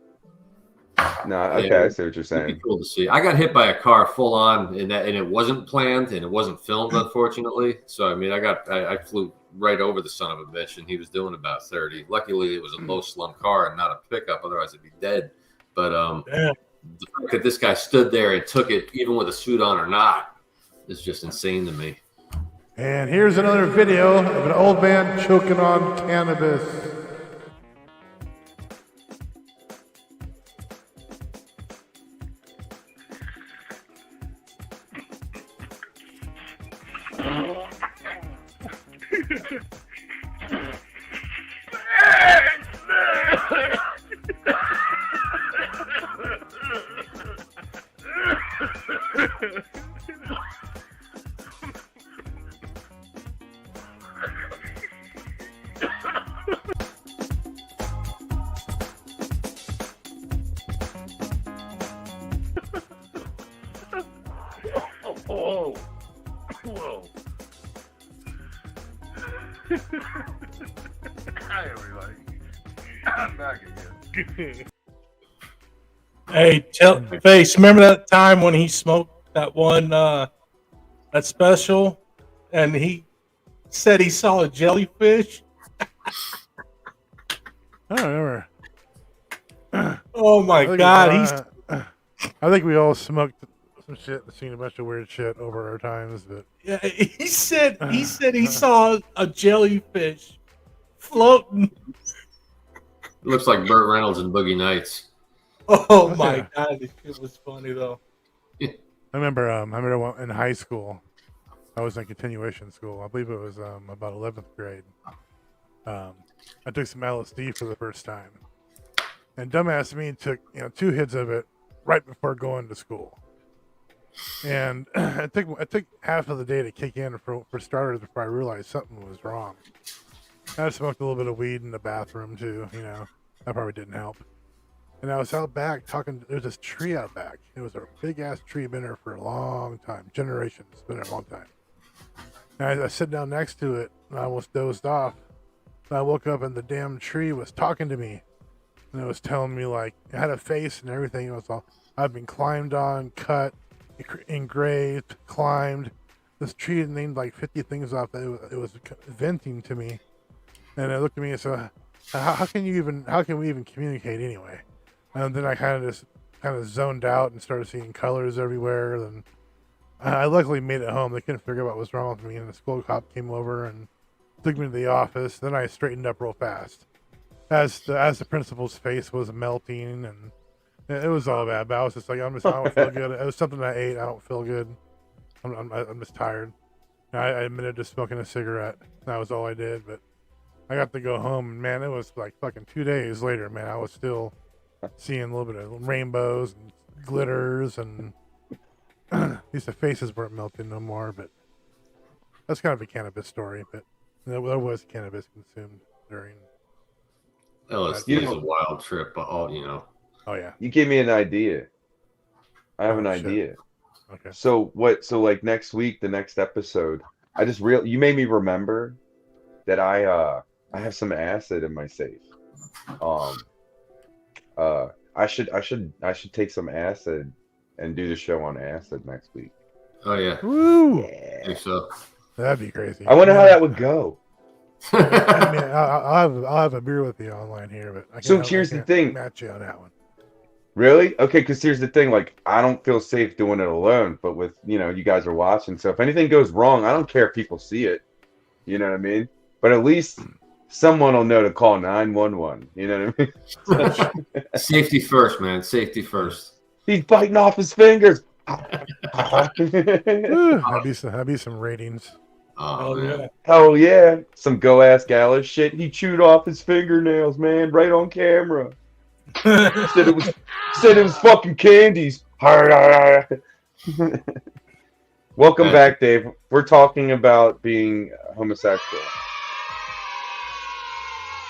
no, okay, I see what you're saying. It'd be cool to see. I got hit by a car full on, and it wasn't planned, and it wasn't filmed, unfortunately. So I mean, I flew right over the son of a bitch, and he was doing about 30. Luckily, it was a low slung car and not a pickup; otherwise, I'd be dead. But the fact that this guy stood there and took it, even with a suit on or not, is just insane to me. And here's another video of an old man choking on cannabis. Whoa. Whoa. Hi, everybody. I'm back again. Hey, tell Face, remember that time when he smoked that one, that special? and he said he saw a jellyfish. I don't remember. Oh my God! I think we all smoked some shit and seen a bunch of weird shit over our times, but Yeah, he said he saw a jellyfish floating. It looks like Burt Reynolds in Boogie Nights. Oh my God, this shit was funny though. I remember in high school, I was in continuation school. I believe it was about 11th grade. I took some LSD for the first time, and dumbass me took 2 hits of it right before going to school. And it took half of the day to kick in for starters before I realized something was wrong. I smoked a little bit of weed in the bathroom too. That probably didn't help. And I was out back talking. There's this tree out back. It was a big ass tree, been there for a long time, generations, been there a long time. And I sit down next to it, and I almost dozed off. And I woke up, and the damn tree was talking to me, and it was telling me like it had a face and everything. It was all I've been climbed on, cut, engraved, climbed. This tree had named like 50 things off that it was venting to me, and it looked at me and said, how can we even communicate anyway? And then I kind of zoned out and started seeing colors everywhere. And I luckily made it home. They couldn't figure out what was wrong with me, and the school cop came over and took me to the office. Then I straightened up real fast as the principal's face was melting, and it was all bad. But I was just like, I don't feel good. It was something I ate. I don't feel good. I'm just tired. And I admitted to smoking a cigarette. That was all I did. But I got to go home, and man, it was like fucking 2 days later, man. I was still seeing a little bit of rainbows and glitters, and at least the faces weren't melting no more. But that's kind of a cannabis story. But there was cannabis consumed during. LSD is a wild trip, but all. Oh yeah. You gave me an idea. I have an idea. Okay. So like next week, the next episode, you made me remember that I have some acid in my safe. I should take some acid and do the show on acid next week. Oh yeah. Woo! I think so. That'd be crazy. I wonder how that would go. I mean, I'll have a beer with you online here, but I can't, Here's the thing. Match you on that one. Really? Okay, because here's the thing. Like, I don't feel safe doing it alone, but with you guys are watching. So if anything goes wrong, I don't care if people see it. You know what I mean? But at least someone will know to call 911. You know what I mean? Safety first, man. Safety first. He's biting off his fingers. That'd be some ratings. Oh yeah. Hell yeah. Some go ask Alice shit. He chewed off his fingernails, man, right on camera. said it was fucking candies. Welcome back, Dave. We're talking about being homosexual.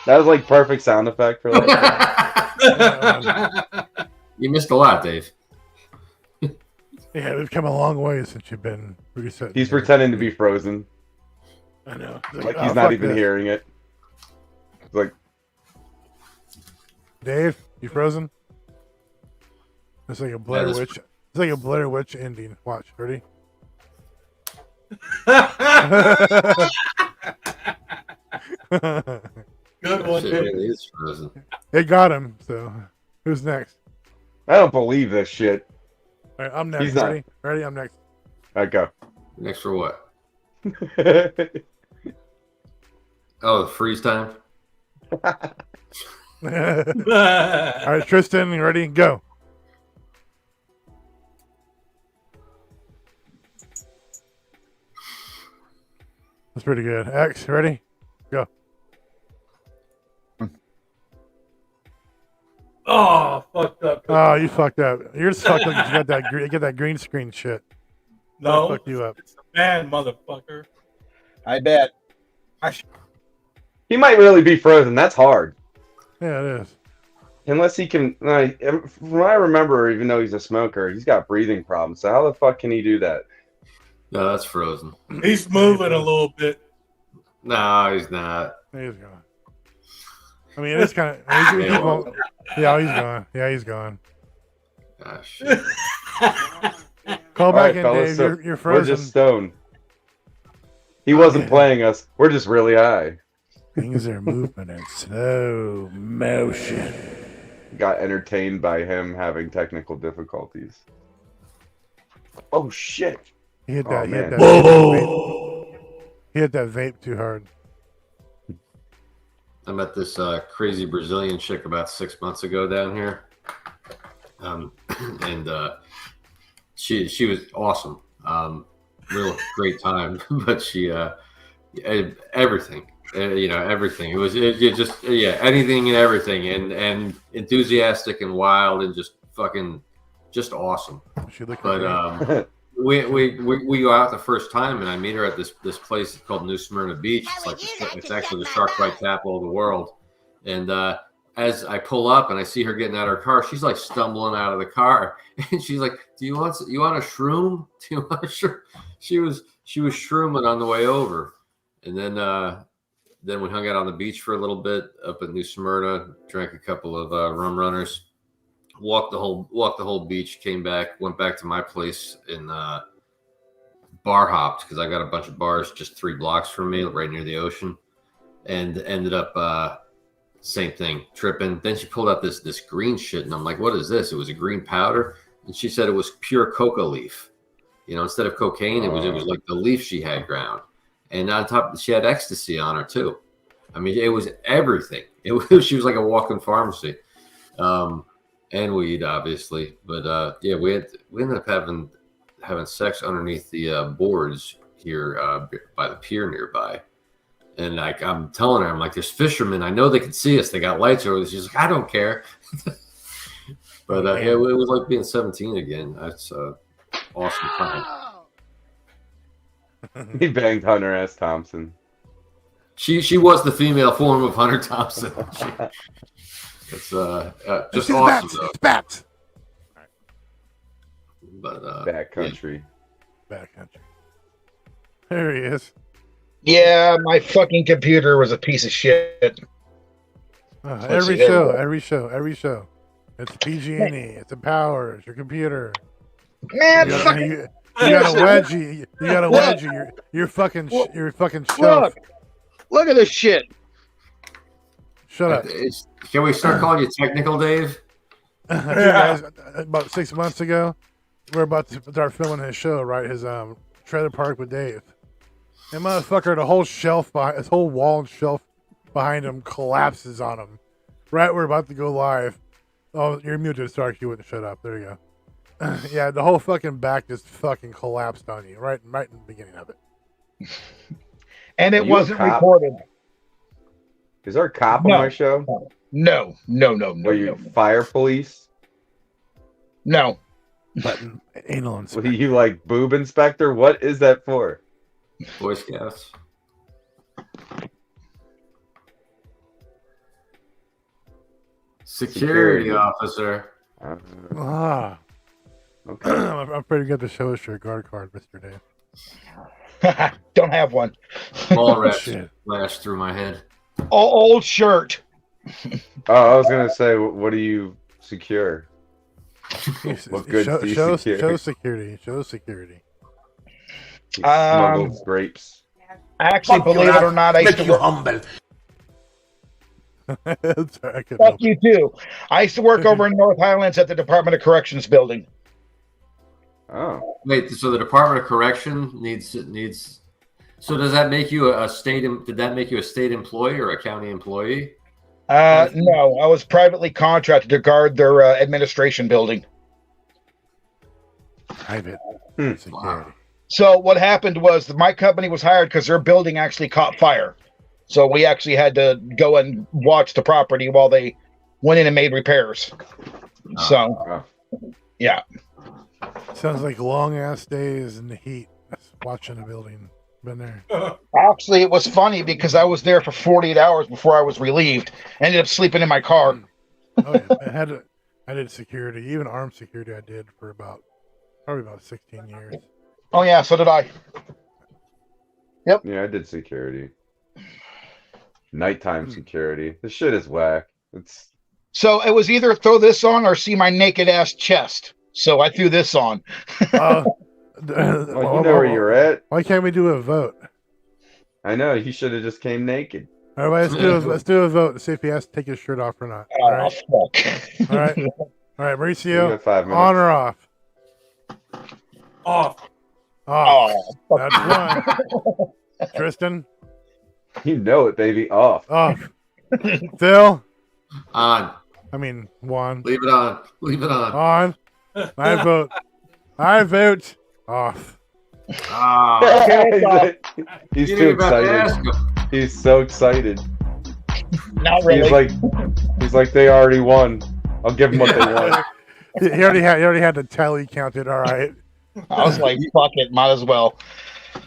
That was like perfect sound effect for that. You missed a lot, Dave. Yeah, we've come a long way since you've been reset. He's pretending to be frozen. I know. Like he's not even hearing it. It's like, Dave, you frozen? It's like a Blair Witch. It's like a Blair Witch ending. Watch, ready? Good one, Shit really is frozen. It got him. So, who's next? I don't believe this shit. All right, I'm next. He's not. Ready? Ready? I'm next. All right, go. Next for what? Oh, freeze time. All right, Tristan, you ready? Go. That's pretty good. X, ready? Go. Oh, fucked up. Oh, you fucked up. You're just fucked up. You got that green screen shit. No, fucked you up. It's a man, motherfucker. I bet. He might really be frozen. That's hard. Yeah, it is. Unless he can, from what I remember, even though he's a smoker, he's got breathing problems. So how the fuck can he do that? No, that's frozen. He's moving a little bit. No, he's not. He's gone. I mean, it's kind of. Yeah, he's gone. Yeah, he's gone. Ah, shit. Call back in, fellas, Dave. so You're frozen. We're just stoned. He wasn't playing us. We're just really high. Things are moving in slow motion. Got entertained by him having technical difficulties. Oh shit! He hit Oh, that. He hit man. that. Vape. He hit that vape too hard. I met this crazy Brazilian chick about 6 months ago down here, and she was awesome. Real great time, but she everything, everything. It was just anything and everything, and enthusiastic and wild and just fucking just awesome. She looked But we go out the first time, and I meet her at this place called New Smyrna Beach. It's like it's actually the shark bite capital of the world. And as I pull up and I see her getting out of her car, she's like stumbling out of the car, and she's like, "Do you want a shroom? Do you want a shroom?" She was shrooming on the way over, and then we hung out on the beach for a little bit up at New Smyrna, drank a couple of rum runners. Walked the whole beach, came back, went back to my place and bar hopped because I got a bunch of bars just 3 blocks from me, right near the ocean, and ended up same thing, tripping. Then she pulled out this green shit, and I'm like, "What is this?" It was a green powder, and she said it was pure coca leaf. Instead of cocaine, it was like the leaf she had ground, and on top she had ecstasy on her too. I mean, it was everything. She was like a walking pharmacy. And weed, obviously, but we ended up having sex underneath the boards here by the pier nearby, and like I'm telling her, I'm like, "There's fishermen. I know they can see us. They got lights over there." She's like, "I don't care." But it was like being 17 again. That's awesome time. He banged Hunter S. Thompson. She was the female form of Hunter Thompson. It's just awesome though. It's bats. But backcountry. Backcountry. There he is. Yeah, my fucking computer was a piece of shit. Every show. It's PG&E. It's a power. It's your computer. Man, you got a wedgie. You got a wedgie. You're fucking shelf. Look at this shit. Shut up. Can we start calling you Technical Dave? Guys, about 6 months ago, we're about to start filming his show, right? His Trailer Park with Dave. And motherfucker, the whole shelf his whole wall and shelf behind him collapses on him. Right, we're about to go live. Oh, you're muted, Stark. You wouldn't shut up. There you go. Yeah, the whole fucking back just fucking collapsed on you, right in the beginning of it. And it wasn't recorded. Is there a cop on my show? No. Are you fire police? No. Button anal inspector. What are you, like boob inspector? What is that for? Boy Scouts. Security officer. Okay. I'm pretty good to show us your guard card, Mr. Dave. Don't have one. Ball rat flashed through my head. Old shirt. Oh, I was gonna say, what do you secure? What goods do you secure? Show security. Show security. He smuggles grapes. Actually, believe it or not, I used to work. humble. Fuck you too. I used to work over in North Highlands at the Department of Corrections building. Oh, wait. So the Department of Correction needs. So does that make you a state? Did that make you a state employee or a county employee? No, I was privately contracted to guard their administration building. Private security. Wow. So what happened was my company was hired because their building actually caught fire. So we actually had to go and watch the property while they went in and made repairs. Yeah. Sounds like long ass days in the heat. Watching a building. Been there. Actually, it was funny because I was there for 48 hours before I was relieved. Ended up sleeping in my car. Oh yeah, I did security, even armed security. I did for probably about 16 years. Oh yeah, so did I. Yep. Yeah, I did security. Nighttime security. This shit is whack. So it was either throw this on or see my naked ass chest. So I threw this on. Well, you know where you're at. Why can't we do a vote? I know. He should have just came naked. All right, let's do a vote to see if he has to take his shirt off or not. All right. Fuck. All right. All right, You Mauricio, got 5 minutes. on or off? Off. Off. Oh, That's one. Tristan, You know it, baby. Off. off. Phil, On. I mean, one. Leave it on. Leave it on. On. I vote off. Ah. He's You too ain't about to ask excited. him. He's so excited. not really. He's like they already won. I'll give them what they want. He already had the tally counted. All right. I was like, fuck it, might as well.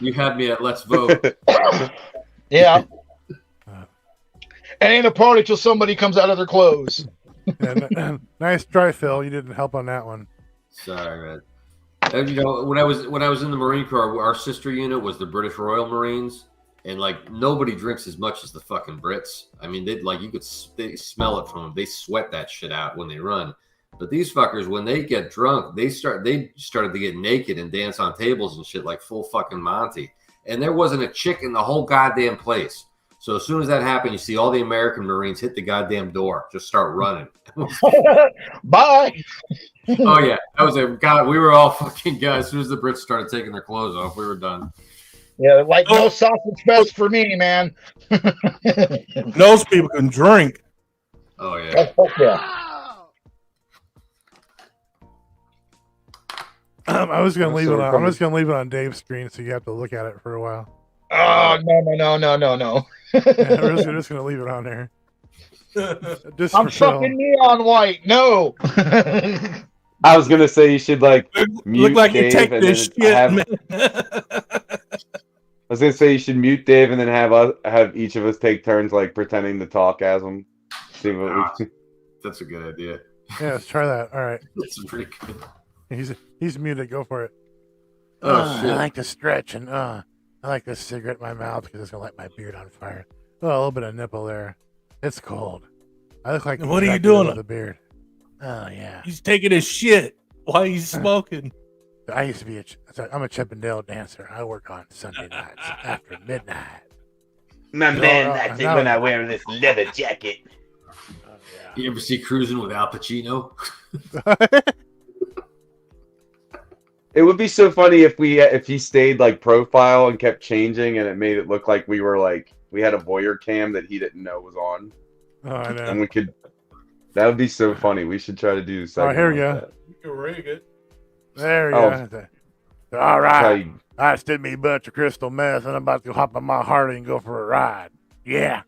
You had me at let's vote. Yeah. It ain't a party till somebody comes out of their clothes. Yeah, nice try, Phil. You didn't help on that one. Sorry, man. And, you know, when I was in the Marine Corps, our sister unit was the British Royal Marines, and like nobody drinks as much as the fucking Brits. I mean, they smell it from them. They sweat that shit out when they run. But these fuckers, when they get drunk, they started to get naked and dance on tables and shit like full fucking Monty. And there wasn't a chick in the whole goddamn place. So as soon as that happened, you see all the American Marines hit the goddamn door, just start running. Bye. Oh yeah, that was a god. We were all fucking guys. As soon as the Brits started taking their clothes off, we were done. Yeah, like no sausage fest for me, man. Those people can drink. Oh yeah. Oh, fuck yeah. I'm just gonna leave it on Dave's screen, so you have to look at it for a while. Oh no. Yeah, we're just gonna leave it on there. Just I'm for Phil. fucking neon white. No. I was gonna say you should like mute Look like you Dave take and this then shit, have. I was gonna say you should mute Dave and then have each of us take turns like pretending to talk as him. See what we... That's a good idea. Yeah, let's try that. All right. That's pretty good. He's muted. Go for it. Oh shit. I like to stretch and I like this cigarette in my mouth because it's gonna light my beard on fire. Oh, a little bit of nipple there. It's cold. I look like What are you Dracula doing? with a beard. Oh yeah. He's taking his shit while he's smoking. I used to be I'm a Chippendale dancer. I work on Sunday nights after midnight. My man likes it when I wear this leather jacket. You ever see Cruising with Al Pacino? It would be so funny if he stayed like profile and kept changing, and it made it look like we had a voyeur cam that he didn't know was on. Oh, I know. And we could. That would be so funny. We should try to do something. Here we go. that. You can rig it. There we Oh. go. All right. you- I stood me a bunch of crystal meth, and I'm about to hop on my Harley and go for a ride. Yeah.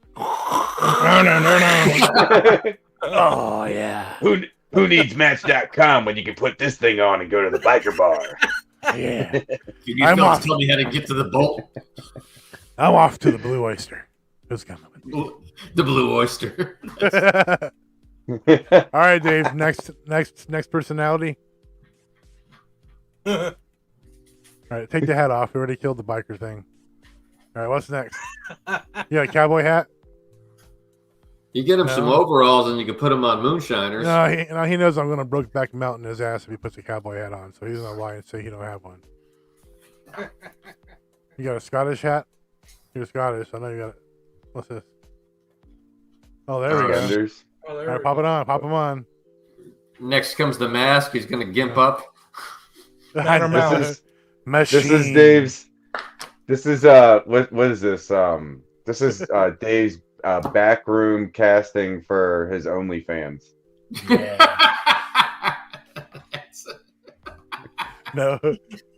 Oh yeah. Who needs Match.com when you can put this thing on and go to the biker bar? Yeah. Can you I'm still off. tell me how to get to the boat? I'm off to the Blue Oyster. Who's coming with me? The Blue Oyster. All right, Dave. Next personality. All right, take the hat off. We already killed the biker thing. All right, what's next? You got a cowboy hat? You get him some overalls and you can put them on moonshiners. No, he knows I'm going to Brokeback Mountain his ass if he puts a cowboy hat on, so he's going to lie and say he don't have one. You got a Scottish hat? You're Scottish. I know you got it. What's this? Oh, there we go. Defenders. Oh, All right, pop it on. Pop him on. Next comes the mask. He's going to gimp up. This Machine. is Dave's. This is what is this? This is Dave's backroom casting for his OnlyFans. No,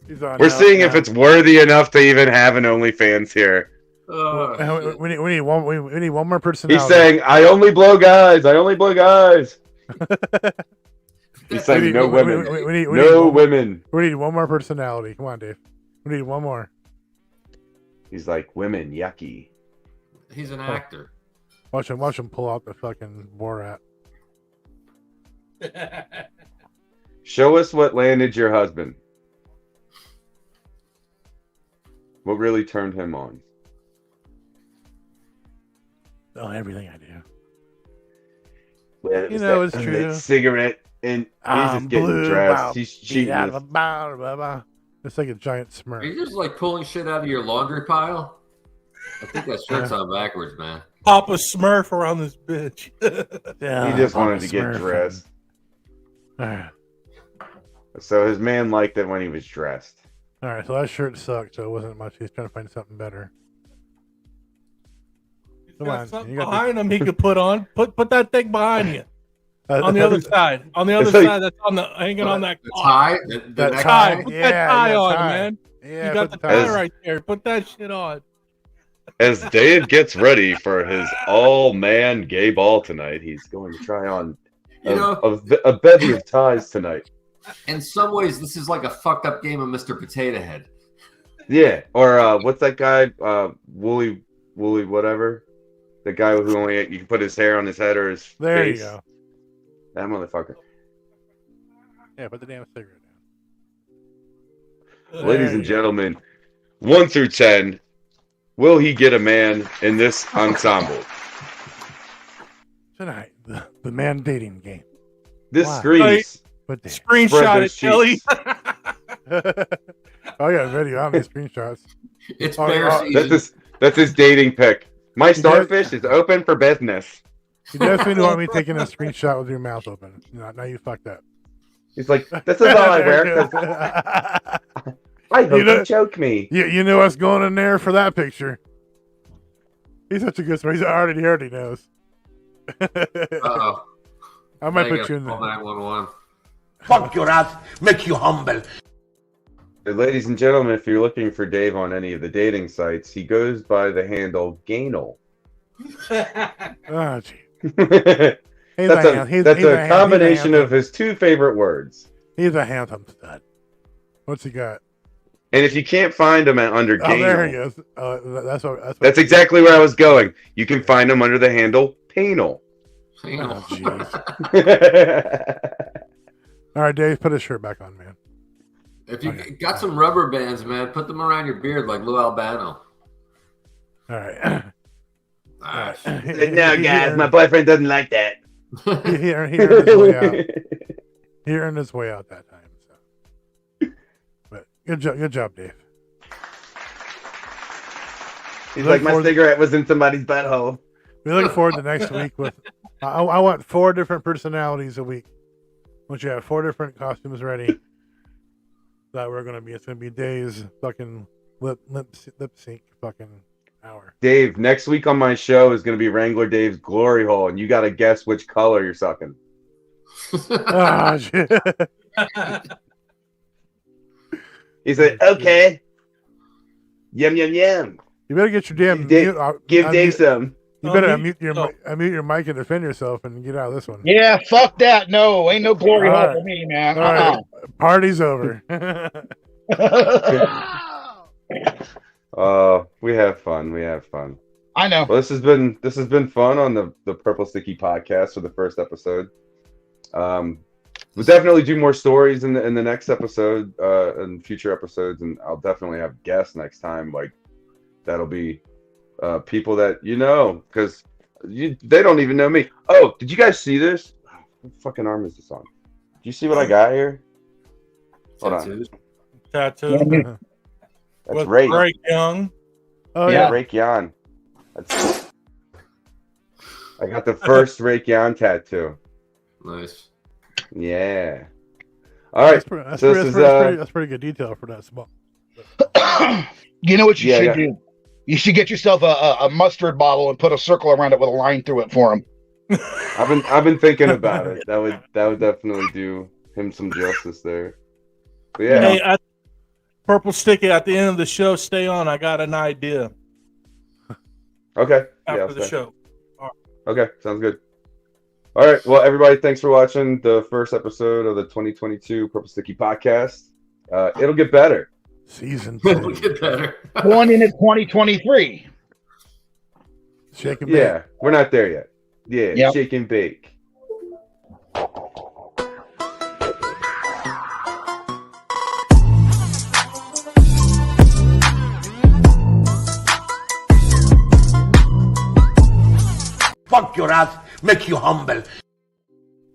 he's on. We're seeing if it's worthy enough to even have an OnlyFans here. We need one more personality. He's saying, "I only blow guys. I only blow guys." He's saying, "No women. No women." We need one more personality. Come on, Dave. We need one more. He's like, "Women, yucky." He's an actor. Watch him pull out the fucking Borat. Show us what landed your husband. What really turned him on? Oh, everything I do. Well, it was it's that true. Cigarette, and he's just getting blue, dressed. He's beat cheating. out of a bar, blah, blah. It's like a giant smirk. Are you just like pulling shit out of your laundry pile? I think that shirt's on backwards, man. Papa Smurf around this bitch. He just wanted to get dressed. So his man liked it when he was dressed. All right, so that shirt sucked, so it wasn't much. He's trying to find something better. Come on, Something you got behind him he could put on. Put that thing behind you. On the other side. On the other side, that's on the hanging on that tie. That tie. Put Yeah, that tie yeah, on, tie. man. Yeah, you got the put the tie. tie right there. Put that shit on. As Dave gets ready for his all-man gay ball tonight, he's going to try on a bevy of ties tonight. In some ways, this is like a fucked up game of Mr. Potato Head. Yeah, or what's that guy? Wooly, whatever. The guy who only you can put his hair on his head or his face. There you go. That motherfucker. Yeah, put the damn cigarette down. Ladies and gentlemen, 1 through 10, will he get a man in this ensemble? Tonight, the man dating game. This Wow. screams. Screenshot it, Kelly. Oh yeah, video. How many screenshots? It's bear season. That's his dating pick. My starfish is open for business. You definitely want me taking a screenshot with your mouth open. Now you fucked up. He's like, this is all I wear. I hope you choke me. You know what's going in there for that picture. He's such a good story. He already knows. Uh-oh. I might put you in there. 911. Fuck your ass, make you humble. Ladies and gentlemen, if you're looking for Dave on any of the dating sites, he goes by the handle Gainal. Oh, gee. That's a combination of his two favorite words. He's a handsome stud. What's he got? And if you can't find him under Gainal, there he is. That's exactly where I was going. You can find him under the handle Painal. Oh, jeez. All right, Dave, put his shirt back on, man. If you got some rubber bands, man, put them around your beard like Lou Albano. All right. No, guys, my boyfriend doesn't like that. He earned his way out. He earned his way out that time. So, but good job, Dave. He's like, my cigarette was in somebody's butthole. We look forward to next week with. I want 4 different personalities a week. Once you have 4 different costumes ready, that we're gonna be. It's gonna be Dave's fucking lip sync fucking hour. Dave, next week on my show is going to be Wrangler Dave's glory hole, and you got to guess which color you're sucking. Oh, shit. He said, okay. Yum, yum, yum. You better get your damn give Dave some. You better unmute your mic and defend yourself and get out of this one. Yeah, fuck that. No, ain't no glory hole for me, man. All right. Party's over. We have fun. We have fun. I know. Well, this has been fun on the Purple Sticky podcast for the first episode. We'll definitely do more stories in the next episode, and future episodes, and I'll definitely have guests next time. Like that'll be people that you know, because they don't even know me. Oh, did you guys see this? What fucking arm is this on? Do you see what I got here? Hold on. Tattoo. That's Ray. Ray Young. Oh yeah, Ray Young. I got the first Ray Young tattoo. Nice. Yeah. All right. That's pretty good detail for that small. You know what you should do? You should get yourself a mustard bottle and put a circle around it with a line through it for him. I've been thinking about it. That would definitely do him some justice there. But yeah. Hey, Purple Sticky, at the end of the show, stay on. I got an idea. Okay. After the show. Right. Okay, sounds good. All right. Well, everybody, thanks for watching the first episode of the 2022 Purple Sticky podcast. It'll get better. Season 2. It'll get better. Going into 2023. Shake and bake. Yeah, we're not there yet. Yeah, yep. Shake and bake. Fuck your ass, make you humble.